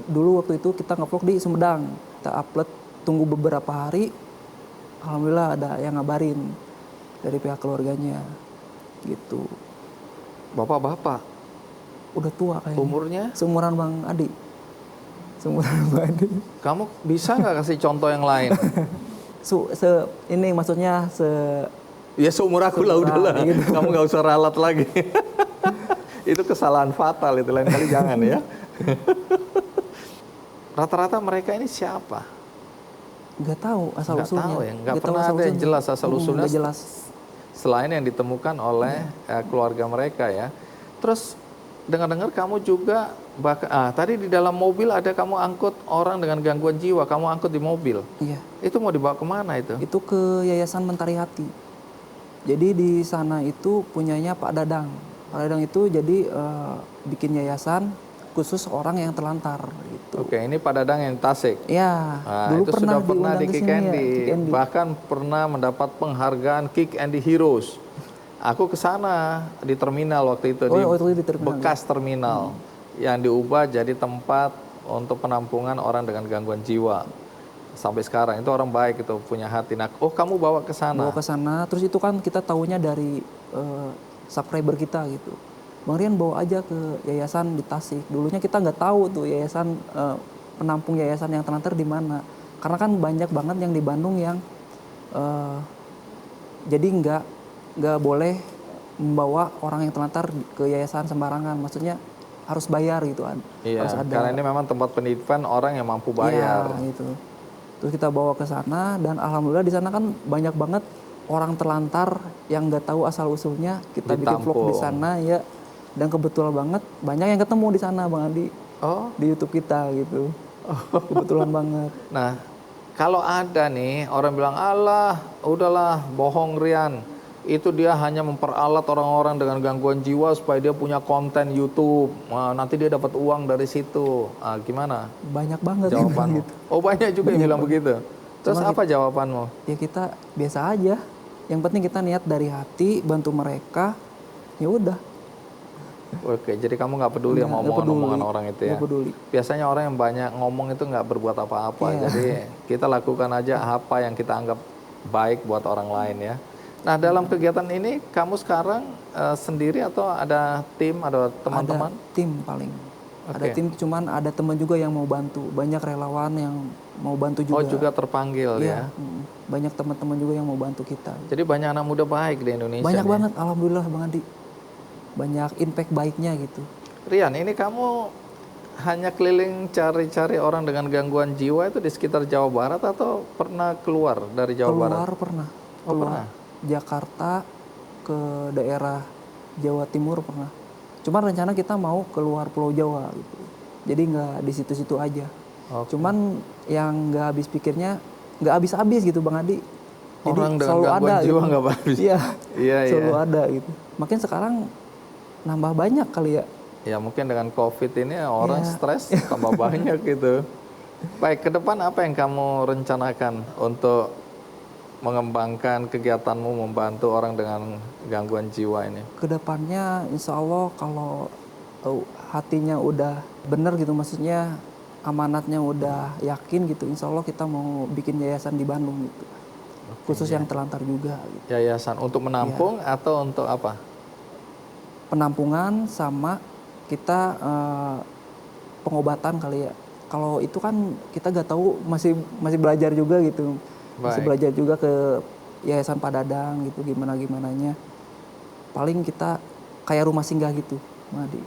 dulu waktu itu kita ngevlog di Sumedang. Kita upload, tunggu beberapa hari, alhamdulillah ada yang ngabarin dari pihak keluarganya gitu. Bapak-bapak, Udah tua kayaknya. umurnya? Seumuran Bang Adi. Seumuran Bang Adi. Kamu bisa nggak kasih contoh yang lain? Ini maksudnya Ya seumur aku lah Seumuran, udahlah. gitu. Kamu nggak usah ralat lagi. Itu kesalahan fatal itu, lain kali jangan ya. Rata-rata mereka ini siapa? nggak tahu asal Nggak usulnya. tahu ya, nggak tahu pernah asal ada yang usulnya. jelas asal usulnya. Nggak jelas. Selain yang ditemukan oleh keluarga mereka ya. Terus dengar-dengar kamu juga tadi di dalam mobil ada kamu angkut orang dengan gangguan jiwa, kamu angkut di mobil. Iya. Itu mau dibawa kemana itu? Itu ke Yayasan Mentari Hati. Jadi di sana itu punyanya Pak Dadang. Pak Dadang itu jadi bikin yayasan khusus orang yang terlantar gitu. Oke, ini Pak Dadang yang Tasik. Ya, Nah, dulu itu pernah sudah pernah diundang di ke Kick sini ya, Andy. Kick Andy. Bahkan pernah mendapat penghargaan Kick Andy Heroes. Aku ke sana di terminal waktu itu, waktu itu di terminal, bekas terminal yang diubah jadi tempat untuk penampungan orang dengan gangguan jiwa. Sampai sekarang itu orang baik itu, punya hati. Nah, oh kamu bawa ke sana. Bawa ke sana, terus itu kan kita taunya dari subscriber kita gitu. Bang Rian bawa aja ke yayasan di Tasik. Dulunya kita nggak tahu tuh yayasan penampung yayasan yang terlantar di mana. Karena kan banyak banget yang di Bandung yang jadi nggak boleh membawa orang yang terlantar ke yayasan sembarangan. Maksudnya harus bayar gitu kan. Iya, Harus ada. karena ini memang tempat penitipan orang yang mampu bayar. Iya, gitu. Terus kita bawa ke sana dan alhamdulillah di sana kan banyak banget orang terlantar yang nggak tahu asal usulnya. Kita bikin vlog di Ditampung. sana ya. Dan kebetulan banget banyak yang ketemu di sana Bang Andi Oh, di YouTube kita gitu. Kebetulan banget. nah kalau ada nih orang bilang, alah udahlah bohong Rian. Itu dia hanya memperalat orang-orang dengan gangguan jiwa supaya dia punya konten YouTube. Nah, nanti dia dapat uang dari situ. Gimana Banyak banget yang bilang jawabanmu? gitu. Oh banyak juga yang bilang begitu. Terus Cuma apa jawabanmu? Ya kita biasa aja. Yang penting kita niat dari hati bantu mereka. Ya udah. Oke, jadi kamu nggak peduli sama Nggak peduli. omongan-omongan orang itu ya? Nggak peduli. Biasanya orang yang banyak ngomong itu nggak berbuat apa-apa. Iya. Jadi kita lakukan aja apa yang kita anggap baik buat orang lain ya. Nah dalam kegiatan ini kamu sekarang sendiri atau ada tim, ada teman-teman? Ada tim paling. Ada Oke. tim, cuman ada teman juga yang mau bantu. Banyak relawan yang mau bantu juga. Oh juga terpanggil Iya, ya. banyak teman-teman juga yang mau bantu kita. Jadi banyak anak muda baik di Indonesia. Banyak nih. banget, alhamdulillah Bang Andi. Banyak impact baiknya gitu. Rian, ini kamu hanya keliling cari-cari orang dengan gangguan jiwa itu di sekitar Jawa Barat atau pernah keluar dari Jawa Barat? Keluar pernah. Oh, Keluar pernah? Jakarta ke daerah Jawa Timur pernah. Cuman rencana kita mau keluar Pulau Jawa gitu. Jadi nggak di situ-situ aja. Oke. Cuman yang nggak habis pikirnya nggak habis-habis gitu Bang Adi. Jadi Orang dengan selalu gangguan ada jiwa gitu. nggak habis. Iya. Iya, Selalu iya. ada gitu. Makin sekarang nambah banyak kali ya. Ya mungkin dengan COVID ini orang Iya. stres tambah banyak gitu. Baik, ke depan apa yang kamu rencanakan untuk mengembangkan kegiatanmu membantu orang dengan gangguan jiwa ini? Kedepannya insya Allah kalau hatinya udah bener gitu, maksudnya amanatnya udah yakin gitu, insya Allah kita mau bikin yayasan di Bandung gitu. Khusus yang terlantar juga gitu. Yayasan untuk menampung Iya. atau untuk apa? Penampungan sama kita pengobatan kali ya. kalau itu kan kita nggak tahu, masih belajar juga gitu. Masih Baik. belajar juga ke Yayasan Pak Dadang gitu, gimananya. Paling kita kayak rumah singgah gitu, Madi.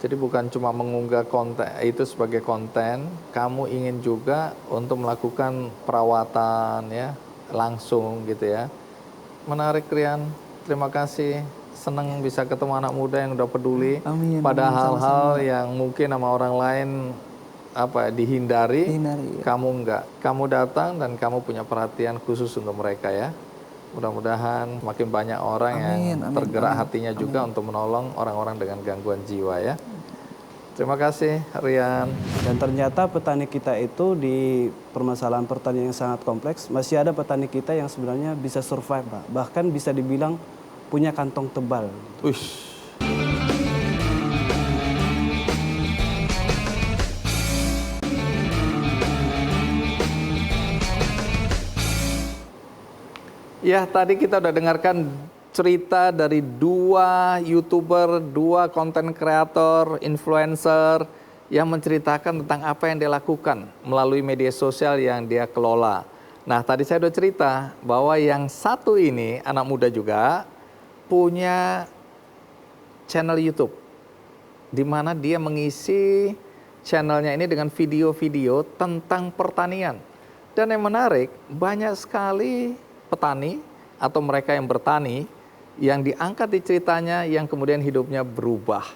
Jadi bukan cuma mengunggah konten itu sebagai konten, kamu ingin juga untuk melakukan perawatan ya langsung gitu ya. Menarik Rian, terima kasih. Senang bisa ketemu anak muda yang udah peduli Amin, pada amin, hal-hal sama-sama. yang mungkin sama orang lain dihindari, Dihindari, ya. kamu enggak. Kamu datang dan kamu punya perhatian khusus untuk mereka ya. Mudah-mudahan makin banyak orang yang Amin, tergerak amin, hatinya juga untuk menolong orang-orang dengan gangguan jiwa ya. Terima kasih Rian. Dan ternyata petani kita itu di permasalahan pertanian yang sangat kompleks, masih ada petani kita yang sebenarnya bisa survive, Pak. Bahkan bisa dibilang punya kantong tebal. Uish. Ya, tadi kita udah dengarkan cerita dari 2 YouTuber, 2 konten kreator, influencer yang menceritakan tentang apa yang dia lakukan melalui media sosial yang dia kelola. Nah, tadi saya udah cerita bahwa yang satu ini, anak muda juga, punya channel YouTube di mana dia mengisi channelnya ini dengan video-video tentang pertanian. Dan yang menarik, banyak sekali petani atau mereka yang bertani yang diangkat di ceritanya yang kemudian hidupnya berubah.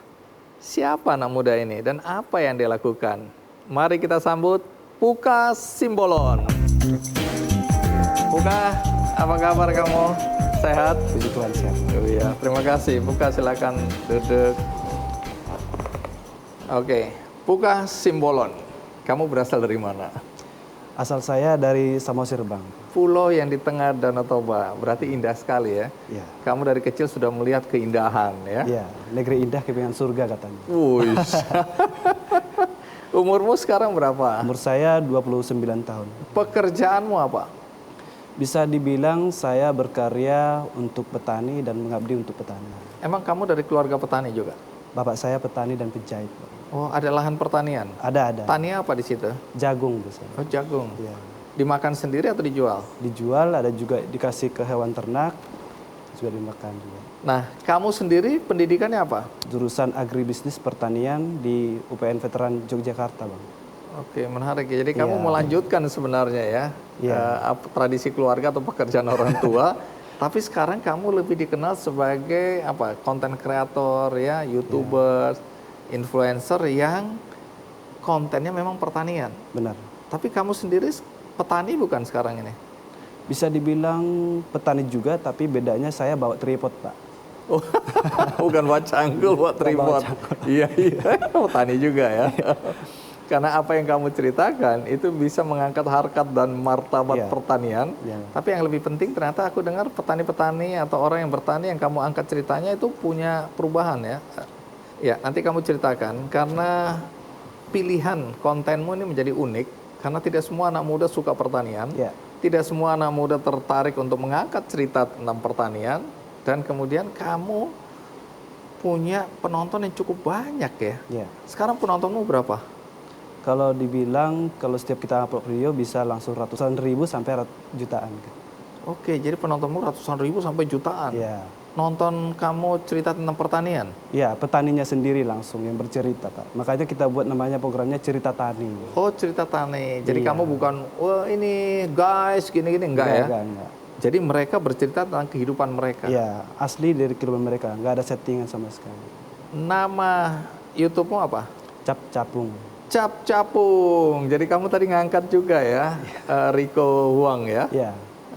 Siapa anak muda ini dan apa yang dia lakukan? Mari kita sambut Puka Simbolon. Puka, apa kabar kamu? Sehat? Puji Tuhan, siap. Oh iya, terima kasih. Puka silakan duduk. Oke, Puka Simbolon. Kamu berasal dari mana? Asal saya dari Samosir, Bang. Pulau yang di tengah Danau Toba, berarti indah sekali ya. Iya. Kamu dari kecil sudah melihat keindahan ya. Iya, negeri indah kepingan surga katanya. Wuih. Umurmu sekarang berapa? Umur saya 29 tahun. Pekerjaanmu apa? Bisa dibilang saya berkarya untuk petani dan mengabdi untuk petani. Emang kamu dari keluarga petani juga? Bapak saya petani dan penjahit, Bang. Oh, ada lahan pertanian. Ada. Tani apa di situ? Jagung biasanya. Oh, jagung. Iya. Dimakan sendiri atau dijual? Dijual, ada juga dikasih ke hewan ternak, juga dimakan juga. Nah, kamu sendiri pendidikannya apa? Jurusan agribisnis pertanian di UPN Veteran Yogyakarta, Bang. Oke, menarik ya. Jadi kamu Iya. melanjutkan sebenarnya ya Iya. tradisi keluarga atau pekerjaan orang tua. Tapi sekarang kamu lebih dikenal sebagai apa? Konten kreator ya, YouTuber, influencer yang kontennya memang pertanian. Benar. Tapi kamu sendiri petani bukan sekarang ini? Bisa dibilang petani juga, tapi bedanya saya bawa tripod, Pak. Oh, bukan buat canggul, buat tripod. Iya, petani juga ya. Karena apa yang kamu ceritakan itu bisa mengangkat harkat dan martabat Iya. pertanian. Iya. Tapi yang lebih penting ternyata aku dengar petani-petani atau orang yang bertani yang kamu angkat ceritanya itu punya perubahan ya. Ya, nanti kamu ceritakan karena pilihan kontenmu ini menjadi unik karena tidak semua anak muda suka pertanian. Iya. Tidak semua anak muda tertarik untuk mengangkat cerita tentang pertanian dan kemudian kamu punya penonton yang cukup banyak ya. Iya. Sekarang penontonmu berapa? Kalau dibilang, kalau setiap kita upload video bisa langsung ratusan ribu sampai jutaan. Oke, jadi penontonmu ratusan ribu sampai jutaan. Iya. Nonton kamu cerita tentang pertanian? Iya, petaninya sendiri langsung yang bercerita, Pak. Makanya kita buat namanya programnya Cerita Tani. Oh, cerita tani. Jadi Iya. kamu bukan, wah ini guys, gini-gini. Enggak ya? Enggak. Jadi mereka bercerita tentang kehidupan mereka. Iya, asli dari kehidupan mereka. Nggak ada settingan sama sekali. Nama YouTube-mu apa? Cap Capung. Cap Capung. Jadi kamu tadi ngangkat juga ya, Rico Huang ya? Iya.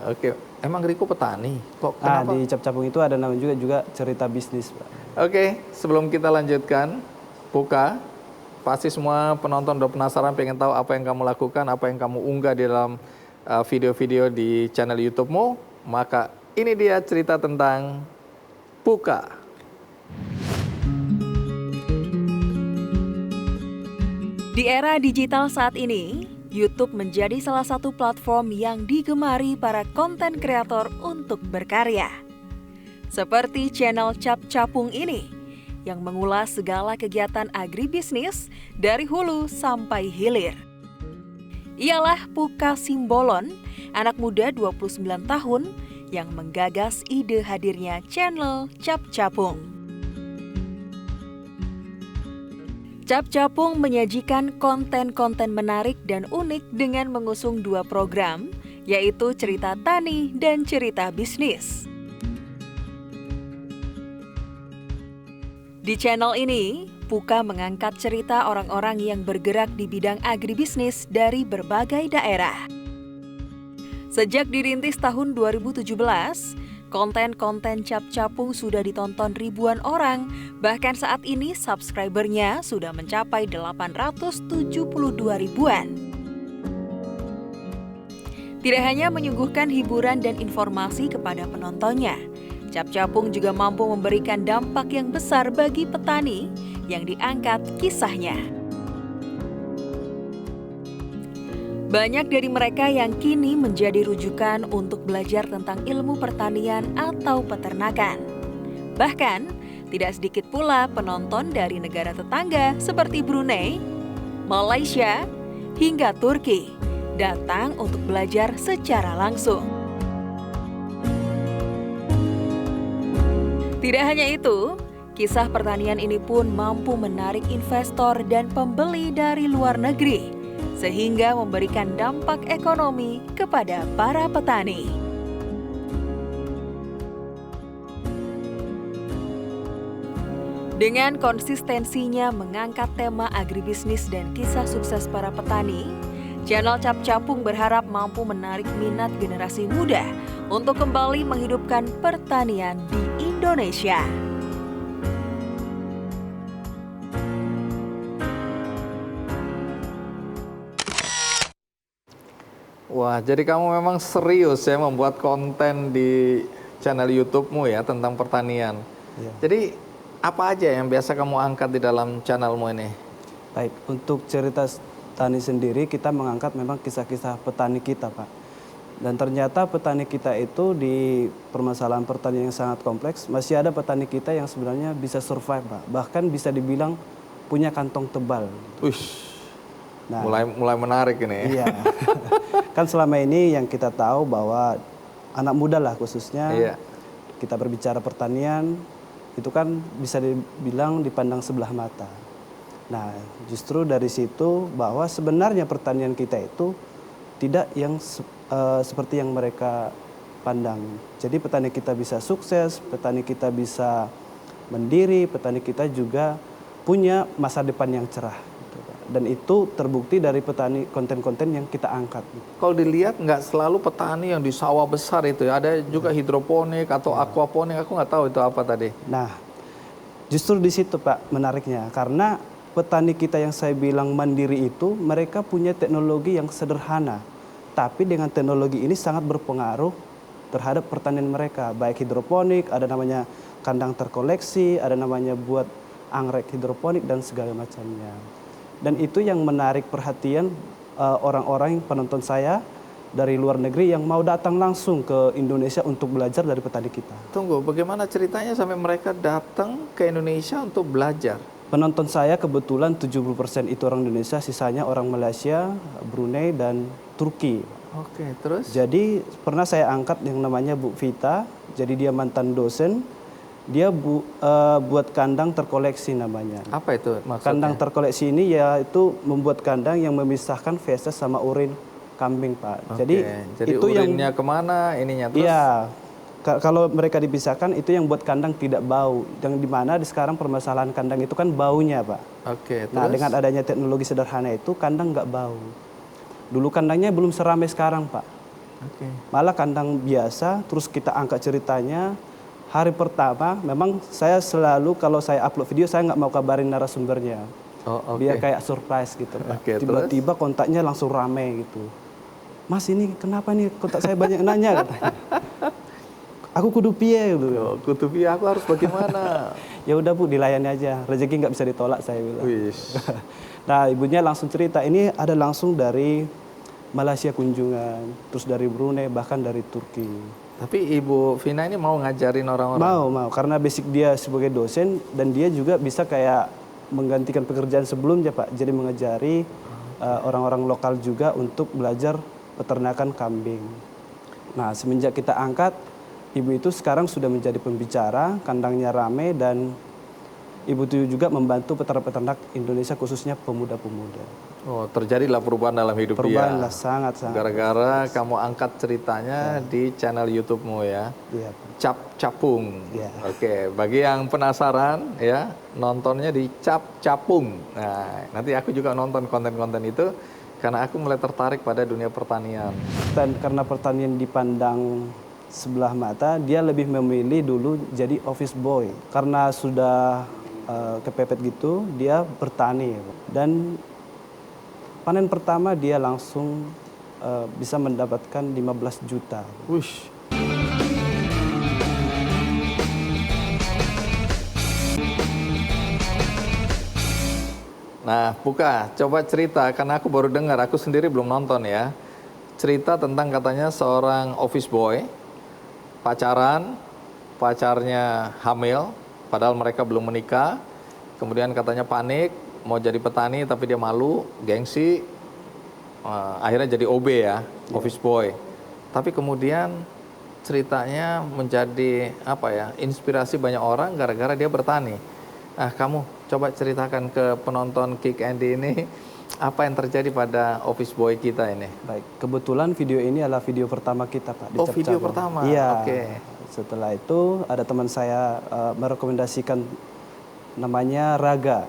Oke, emang Rico petani? Kok kenapa? Di Cap Capung itu ada nama juga cerita bisnis, Pak. Oke, sebelum kita lanjutkan, Puka, pasti semua penonton udah penasaran pengen tahu apa yang kamu lakukan, apa yang kamu unggah di dalam video-video di channel YouTube-mu. Maka ini dia cerita tentang Puka. Di era digital saat ini, YouTube menjadi salah satu platform yang digemari para konten kreator untuk berkarya. Seperti channel Cap Capung ini, yang mengulas segala kegiatan agribisnis dari hulu sampai hilir. Ialah Puka Simbolon, anak muda 29 tahun yang menggagas ide hadirnya channel Cap Capung. Cap Capung menyajikan konten-konten menarik dan unik dengan mengusung 2 program, yaitu cerita tani dan cerita bisnis. Di channel ini, Puka mengangkat cerita orang-orang yang bergerak di bidang agribisnis dari berbagai daerah. Sejak dirintis tahun 2017, konten-konten Cap Capung sudah ditonton ribuan orang, bahkan saat ini subscribernya sudah mencapai 872 ribuan. Tidak hanya menyuguhkan hiburan dan informasi kepada penontonnya, Cap Capung juga mampu memberikan dampak yang besar bagi petani yang diangkat kisahnya. Banyak dari mereka yang kini menjadi rujukan untuk belajar tentang ilmu pertanian atau peternakan. Bahkan, tidak sedikit pula penonton dari negara tetangga seperti Brunei, Malaysia, hingga Turki datang untuk belajar secara langsung. Tidak hanya itu, kisah pertanian ini pun mampu menarik investor dan pembeli dari luar negeri, sehingga memberikan dampak ekonomi kepada para petani. Dengan konsistensinya mengangkat tema agribisnis dan kisah sukses para petani, channel Cap Capung berharap mampu menarik minat generasi muda untuk kembali menghidupkan pertanian di Indonesia. Wah, jadi kamu memang serius ya membuat konten di channel YouTube-mu ya tentang pertanian. Iya. Jadi apa aja yang biasa kamu angkat di dalam channelmu ini? Baik, untuk cerita tani sendiri kita mengangkat memang kisah-kisah petani kita, Pak. Dan ternyata petani kita itu di permasalahan pertanian yang sangat kompleks, masih ada petani kita yang sebenarnya bisa survive, Pak. Bahkan bisa dibilang punya kantong tebal. Uish, Nah, mulai menarik ini ya. iya. Kan selama ini yang kita tahu bahwa anak muda lah khususnya, Iya. kita berbicara pertanian, itu kan bisa dibilang dipandang sebelah mata. Nah, justru dari situ bahwa sebenarnya pertanian kita itu tidak yang seperti yang mereka pandang. Jadi petani kita bisa sukses, petani kita bisa mandiri, petani kita juga punya masa depan yang cerah. Gitu, Pak. Dan itu terbukti dari petani konten-konten yang kita angkat. Kalau dilihat nggak selalu petani yang di sawah besar itu ya, ada juga hidroponik atau aquaponik, aku nggak tahu itu apa tadi. Nah, justru di situ Pak menariknya, karena petani kita yang saya bilang mandiri itu, mereka punya teknologi yang sederhana. Tapi dengan teknologi ini sangat berpengaruh terhadap pertanian mereka. Baik hidroponik, ada namanya kandang terkoleksi, ada namanya buat anggrek hidroponik dan segala macamnya. Dan itu yang menarik perhatian orang-orang penonton saya dari luar negeri yang mau datang langsung ke Indonesia untuk belajar dari petani kita. Tunggu, bagaimana ceritanya sampai mereka datang ke Indonesia untuk belajar? Penonton saya kebetulan 70% itu orang Indonesia, sisanya orang Malaysia, Brunei, dan Turki. Oke, terus? Jadi pernah saya angkat yang namanya Bu Vita, jadi dia mantan dosen, dia buat kandang terkoleksi namanya. Apa itu maksudnya? Kandang terkoleksi ini yaitu membuat kandang yang memisahkan feses sama urin kambing, Pak. Oke, jadi itu urinnya kemana, ininya terus? Iya. Kalau mereka dipisahkan itu yang buat kandang tidak bau. Yang dimana sekarang permasalahan kandang itu kan baunya, Pak. Oke, terus? Nah, dengan adanya teknologi sederhana itu kandang nggak bau. Dulu kandangnya belum seramai sekarang, Pak. Oke. Malah kandang biasa, terus kita angkat ceritanya. Hari pertama, memang saya selalu kalau saya upload video, saya nggak mau kabarin narasumbernya. Oh, oke. Biar kayak surprise gitu, Pak. Oke, Tiba-tiba kontaknya langsung rame gitu. Mas ini kenapa nih kontak saya banyak nanya katanya. Aku kudu piye gitu. Oh, kutubi aku harus bagaimana? Ya udah Bu, dilayani aja. Rezeki nggak bisa ditolak saya bilang. Wish. Nah, ibunya langsung cerita, ini ada langsung dari Malaysia kunjungan, terus dari Brunei, bahkan dari Turki. Tapi Ibu Vina ini mau ngajarin orang-orang? Mau, karena basic dia sebagai dosen dan dia juga bisa kayak menggantikan pekerjaan sebelumnya, Pak. Jadi mengajari orang-orang lokal juga untuk belajar peternakan kambing. Nah, semenjak kita angkat, ibu itu sekarang sudah menjadi pembicara, kandangnya rame, dan ibu itu juga membantu peternak-peternak Indonesia khususnya pemuda-pemuda. Oh, terjadilah perubahan dalam hidup Perubahan dia. lah, sangat-sangat. Gara-gara kamu angkat ceritanya di channel YouTube-mu ya. Iya, Pak. Cap Capung. Iya. Oke, bagi yang penasaran ya, nontonnya di Cap Capung. Nah, nanti aku juga nonton konten-konten itu karena aku mulai tertarik pada dunia pertanian. Dan karena pertanian dipandang sebelah mata, dia lebih memilih dulu jadi office boy. Karena sudah kepepet gitu, dia bertani. Dan panen pertama dia langsung bisa mendapatkan 15 juta. Wush. Nah, Puka, coba cerita, karena aku baru dengar, aku sendiri belum nonton ya. Cerita tentang katanya seorang office boy, pacarnya hamil, padahal mereka belum menikah. Kemudian katanya panik, mau jadi petani tapi dia malu, gengsi. Akhirnya jadi OB ya, office boy. Tapi kemudian ceritanya menjadi apa ya, inspirasi banyak orang gara-gara dia bertani. Nah, kamu coba ceritakan ke penonton Kick Andy ini apa yang terjadi pada office boy kita ini. Baik, kebetulan video ini adalah video pertama kita, Pak. Di Oh, Cap video Cabang. pertama. Iya. Oke. Setelah itu ada teman saya merekomendasikan namanya Raga.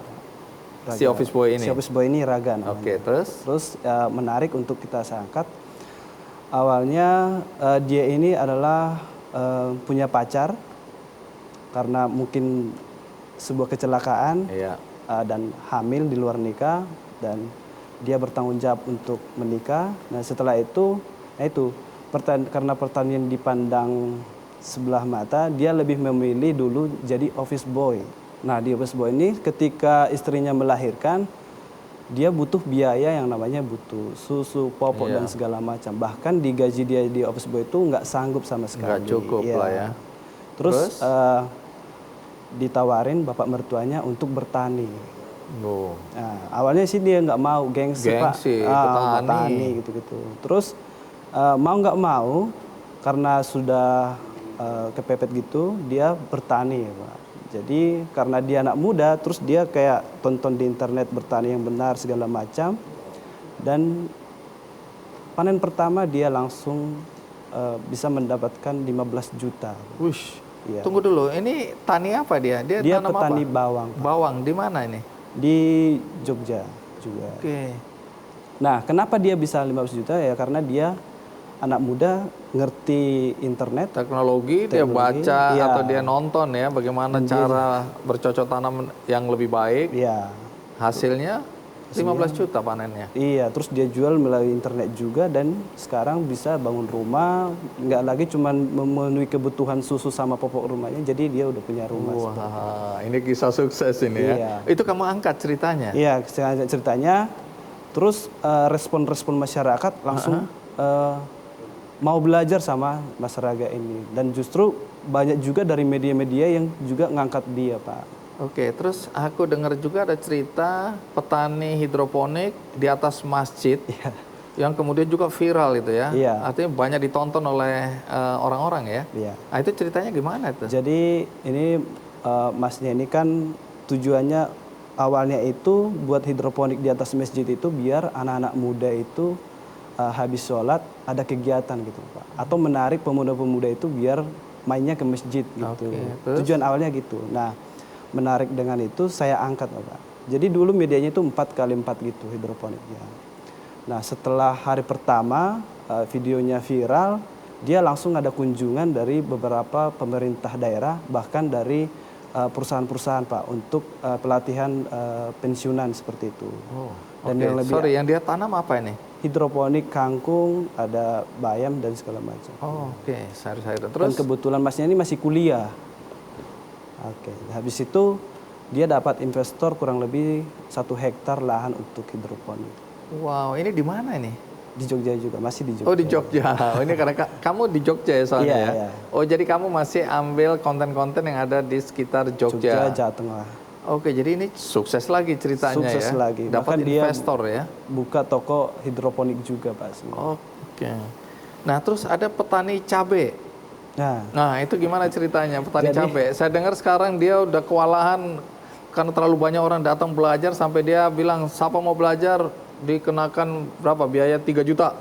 Si office boy ini? Si office boy ini Raga namanya. Oke, terus? Terus menarik untuk kita angkat. Awalnya dia ini adalah punya pacar karena mungkin sebuah kecelakaan Iya. dan hamil di luar nikah, dan dia bertanggung jawab untuk menikah. Nah, setelah itu, karena pertanian dipandang sebelah mata, dia lebih memilih dulu jadi office boy. Nah, di office boy ini ketika istrinya melahirkan, dia butuh biaya yang namanya butuh susu, popok, Iya. dan segala macam. Bahkan digaji dia di office boy itu nggak sanggup sama sekali. Nggak cukup Iya. lah ya. Terus ditawarin bapak mertuanya untuk bertani. Oh. Nah, awalnya sih dia nggak mau, gengsi, Pak. Gengsi, Petani gitu-gitu. Terus mau nggak mau, karena sudah kepepet gitu, dia bertani, Pak. Jadi karena dia anak muda, terus dia kayak tonton di internet bertani yang benar segala macam, dan panen pertama dia langsung bisa mendapatkan 15 juta. Wush. Iya. Tunggu dulu, ini tani apa dia? Dia tanam petani apa? bawang, Pak. Bawang di mana ini? Di Jogja juga. Oke. Nah, kenapa dia bisa 15 juta? Ya karena dia anak muda, ngerti internet. Teknologi, dia baca iya. atau dia nonton ya bagaimana cara bercocok tanam yang lebih baik. Iya. Hasilnya 15 juta panennya. Iya, terus dia jual melalui internet juga, dan sekarang bisa bangun rumah, nggak lagi cuma memenuhi kebutuhan susu sama popok rumahnya, jadi dia udah punya rumah. Wah, ini kisah sukses ini ya. Iya. Itu kamu angkat ceritanya? Iya, ceritanya. Terus respon-respon masyarakat langsung mau belajar sama Mas Raga ini, dan justru banyak juga dari media-media yang juga ngangkat dia, Pak. Oke, terus aku dengar juga ada cerita petani hidroponik di atas masjid yang kemudian juga viral itu ya. Iya. Artinya banyak ditonton oleh orang-orang ya. Iya. Nah, itu ceritanya gimana itu? Jadi ini Masnya ini kan tujuannya awalnya itu buat hidroponik di atas masjid itu biar anak-anak muda itu habis sholat ada kegiatan gitu, Pak. Atau menarik pemuda-pemuda itu biar mainnya ke masjid gitu. Oke, terus? Tujuan awalnya gitu. Nah, menarik dengan itu saya angkat, Pak. Jadi dulu medianya itu 4x4 gitu hidroponiknya. Nah, setelah hari pertama videonya viral, dia langsung ada kunjungan dari beberapa pemerintah daerah, bahkan dari perusahaan-perusahaan, Pak, untuk pelatihan pensiunan seperti itu. Oh, Dan oke. yang lebih Sorry, yang dia tanam apa ini? hidroponik, kangkung, ada bayam dan segala macam. Oh, oke, sayur-sayuran. Dan Terus? kebetulan Masnya ini masih kuliah. Oke, habis itu dia dapat investor kurang lebih 1 hektar lahan untuk hidroponik. Wow, ini di mana ini? Di Jogja juga, masih di Jogja. Oh, di Jogja. Oh, ini karena kamu di Jogja ya soalnya Iya, ya? iya. Oh, jadi kamu masih ambil konten-konten yang ada di sekitar Jogja. Jogja, Jawa Tengah. Oke, jadi ini sukses lagi ceritanya Sukses ya. lagi. Dapat Bahkan dia investor ya. buka toko hidroponik juga Pak. sebenarnya. Oke. Nah, terus ada petani cabai. Nah, Nah, itu gimana ceritanya petani Jadi- cabai? Saya dengar sekarang dia udah kewalahan karena terlalu banyak orang datang belajar sampai dia bilang siapa mau belajar dikenakan berapa biaya 3 juta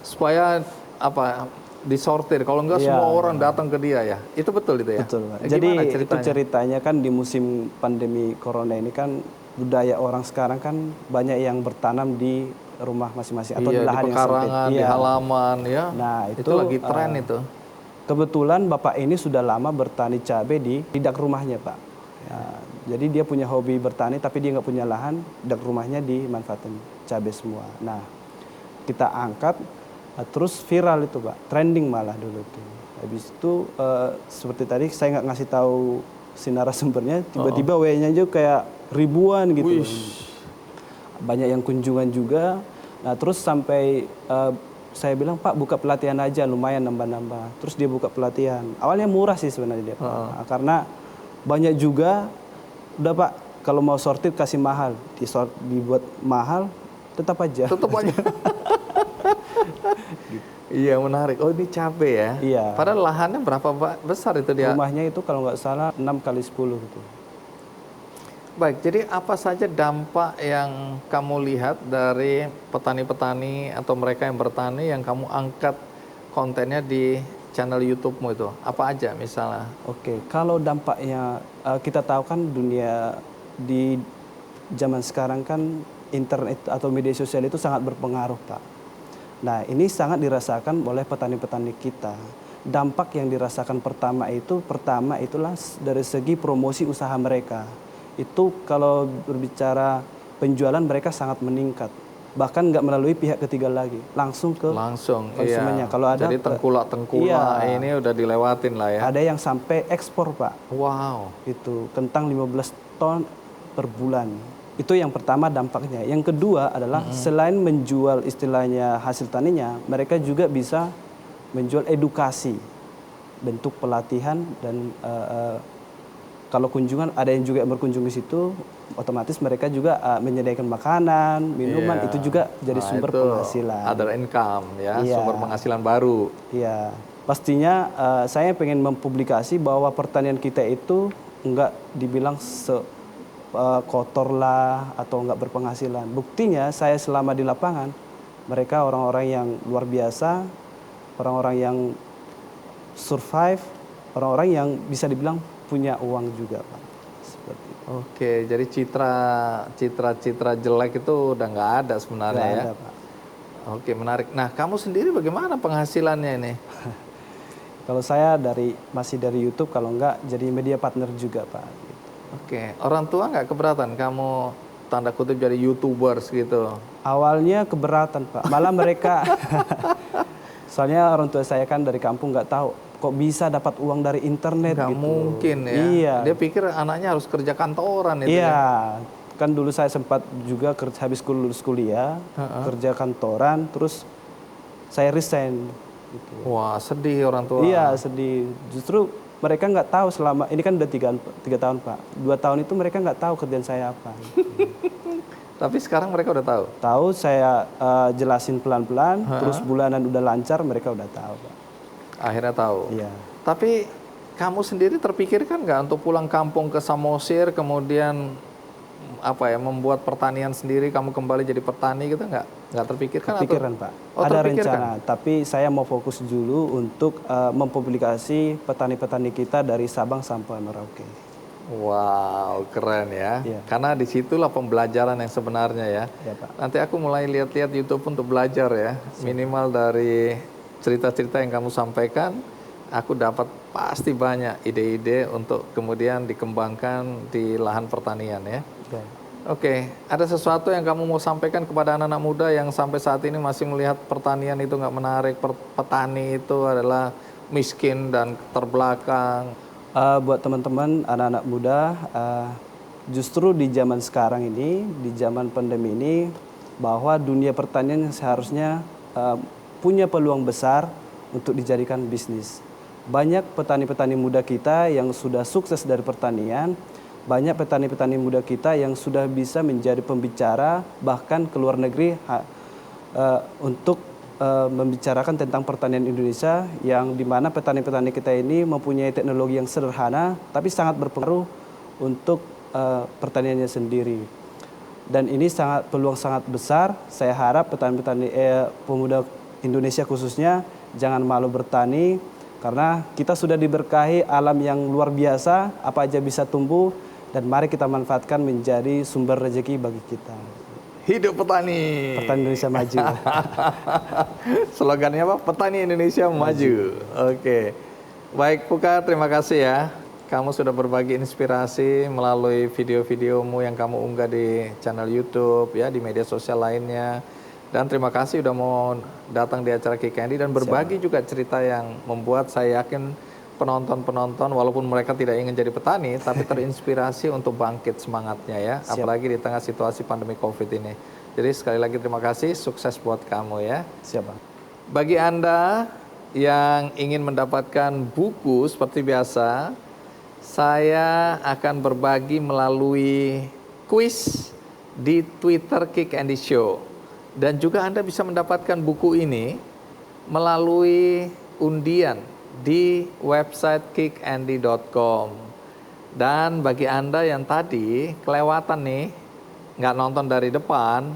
supaya apa disortir. Kalau enggak Iya, semua orang datang ke dia ya. Itu betul itu ya? betul Pak. Eh, Jadi gimana itu ceritanya kan di musim pandemi corona ini kan budaya orang sekarang kan banyak yang bertanam di rumah masing-masing atau Iya, di lahan di yang sempit. pekarangan, di Iya. halaman ya. Nah, itu itu, lagi tren itu. Kebetulan Bapak ini sudah lama bertani cabai di dak rumahnya Pak. Ya, jadi dia punya hobi bertani tapi dia nggak punya lahan, dak rumahnya dimanfaatin cabai semua. Nah, kita angkat terus viral itu Pak, trending malah dulu tuh. Habis itu seperti tadi saya nggak ngasih tahu si narasumbernya, tiba-tiba WA-nya aja kayak ribuan gitu. Banyak yang kunjungan juga. Nah, terus sampai saya bilang, Pak buka pelatihan aja, lumayan nambah-nambah. Terus dia buka pelatihan. Awalnya murah sih sebenarnya dia, Pak. Nah, karena banyak juga, udah Pak, kalau mau sortir kasih mahal. Dibuat mahal, tetap aja. Tetap aja. Iya menarik. Oh ini cabai ya? Iya. Padahal lahannya berapa besar itu dia? Rumahnya itu kalau nggak salah 6 kali 10 gitu. Baik, jadi apa saja dampak yang kamu lihat dari petani-petani atau mereka yang bertani yang kamu angkat kontennya di channel YouTube-mu itu? Apa aja misalnya? Oke, kalau dampaknya kita tahu kan dunia di zaman sekarang kan internet atau media sosial itu sangat berpengaruh Pak. Nah ini sangat dirasakan oleh petani-petani kita. Dampak yang dirasakan pertama itulah dari segi promosi usaha mereka. Itu kalau berbicara penjualan mereka sangat meningkat. Bahkan nggak melalui pihak ketiga lagi, langsung ke konsumennya. Iya. Kalau ada Jadi tengkulak-tengkulak ini udah dilewatin lah ya. Ada yang sampai ekspor Pak. Wow. Itu kentang 15 ton per bulan. Itu yang pertama dampaknya. Yang kedua adalah selain menjual istilahnya hasil taninya, mereka juga bisa menjual edukasi, bentuk pelatihan dan kalau kunjungan ada yang juga berkunjung di situ, otomatis mereka juga menyediakan makanan, minuman, Iya. itu juga jadi Nah, sumber itu penghasilan. Other income ya, Iya. sumber penghasilan baru. Iya, pastinya saya pengen mempublikasi bahwa pertanian kita itu enggak dibilang kotor lah atau enggak berpenghasilan. Buktinya saya selama di lapangan, mereka orang-orang yang luar biasa, orang-orang yang survive, orang-orang yang bisa dibilang punya uang juga Pak. Seperti itu. Oke, jadi citra jelek itu udah nggak ada sebenarnya Nggak ya. ada, Pak. Oke, menarik. Nah, kamu sendiri bagaimana penghasilannya ini? Kalau saya masih dari YouTube, kalau enggak jadi media partner juga Pak. Gitu. Oke, orang tua nggak keberatan kamu tanda kutip jadi YouTubers gitu? Awalnya keberatan Pak, malah mereka, soalnya orang tua saya kan dari kampung nggak tahu kok bisa dapat uang dari internet Nggak gitu. mungkin ya. Iya. Dia pikir anaknya harus kerja kantoran itu Iya, ya. kan dulu saya sempat juga habis lulus kuliah, kerja kantoran, terus saya resign. Gitu. Wah, sedih orang tua. Iya sedih. Justru mereka nggak tahu selama ini kan udah 3 tahun Pak. 2 tahun itu mereka nggak tahu kerjaan saya apa. Gitu. Tapi sekarang mereka udah tahu. Tahu saya jelasin pelan-pelan, terus bulanan udah lancar mereka udah tahu Pak. Akhirnya tahu. Iya. Tapi kamu sendiri terpikirkan nggak untuk pulang kampung ke Samosir, kemudian membuat pertanian sendiri, kamu kembali jadi petani gitu nggak terpikirkan? Kepikiran Pak. Oh, Ada terpikirkan? rencana, tapi saya mau fokus dulu untuk mempublikasi petani-petani kita dari Sabang sampai Merauke. Wow, keren ya. Iya. Karena disitulah pembelajaran yang sebenarnya ya. Ya Pak. Nanti aku mulai lihat-lihat YouTube untuk belajar ya. Minimal dari cerita-cerita yang kamu sampaikan, aku dapat pasti banyak ide-ide untuk kemudian dikembangkan di lahan pertanian ya. Ya. Oke, ada sesuatu yang kamu mau sampaikan kepada anak-anak muda yang sampai saat ini masih melihat pertanian itu nggak menarik, petani itu adalah miskin dan terbelakang. Buat teman-teman anak-anak muda, justru di zaman sekarang ini, di zaman pandemi ini, bahwa dunia pertanian seharusnya punya peluang besar untuk dijadikan bisnis. Banyak petani-petani muda kita yang sudah sukses dari pertanian, banyak petani-petani muda kita yang sudah bisa menjadi pembicara bahkan ke luar negeri untuk membicarakan tentang pertanian Indonesia, yang dimana petani-petani kita ini mempunyai teknologi yang sederhana tapi sangat berpengaruh untuk pertaniannya sendiri. Dan ini peluang sangat besar. Saya harap petani-petani pemuda Indonesia khususnya jangan malu bertani, karena kita sudah diberkahi alam yang luar biasa, apa aja bisa tumbuh, dan mari kita manfaatkan menjadi sumber rezeki bagi kita. Hidup petani. Petani Indonesia maju. Slogannya apa? Petani Indonesia maju. Oke. Baik Puka, terima kasih ya. Kamu sudah berbagi inspirasi melalui video-videomu yang kamu unggah di channel YouTube ya, di media sosial lainnya. Dan terima kasih udah mau datang di acara Kick Candy dan berbagi juga cerita yang membuat saya yakin penonton-penonton walaupun mereka tidak ingin jadi petani tapi terinspirasi untuk bangkit semangatnya ya. Apalagi di tengah situasi pandemi Covid ini. Jadi sekali lagi terima kasih, sukses buat kamu ya. Siap, Bang. Bagi Anda yang ingin mendapatkan buku seperti biasa, saya akan berbagi melalui kuis di Twitter Kick Andy Show. Dan juga Anda bisa mendapatkan buku ini melalui undian di website kickandy.com. Dan bagi Anda yang tadi kelewatan nih, nggak nonton dari depan,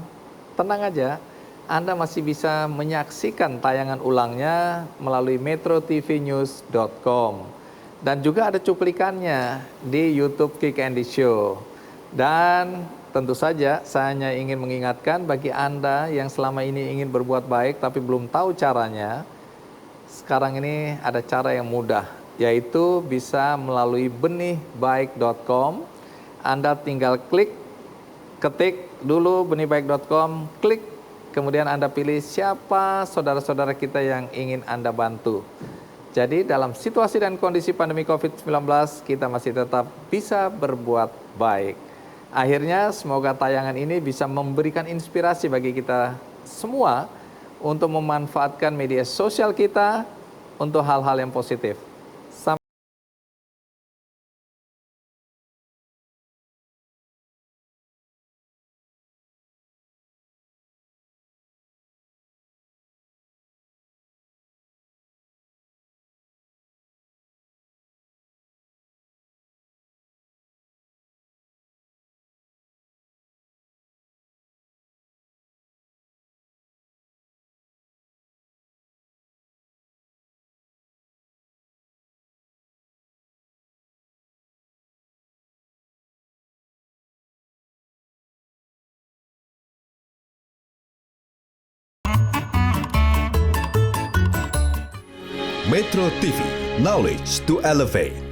tenang aja, Anda masih bisa menyaksikan tayangan ulangnya melalui metrotvnews.com. Dan juga ada cuplikannya di YouTube Kick Andy Show. Dan tentu saja saya hanya ingin mengingatkan bagi Anda yang selama ini ingin berbuat baik tapi belum tahu caranya, sekarang ini ada cara yang mudah, yaitu bisa melalui benihbaik.com. Anda tinggal ketik dulu benihbaik.com, klik, kemudian Anda pilih siapa saudara-saudara kita yang ingin Anda bantu. Jadi dalam situasi dan kondisi pandemi COVID-19, kita masih tetap bisa berbuat baik. Akhirnya semoga tayangan ini bisa memberikan inspirasi bagi kita semua untuk memanfaatkan media sosial kita untuk hal-hal yang positif. Metro TV, knowledge to elevate.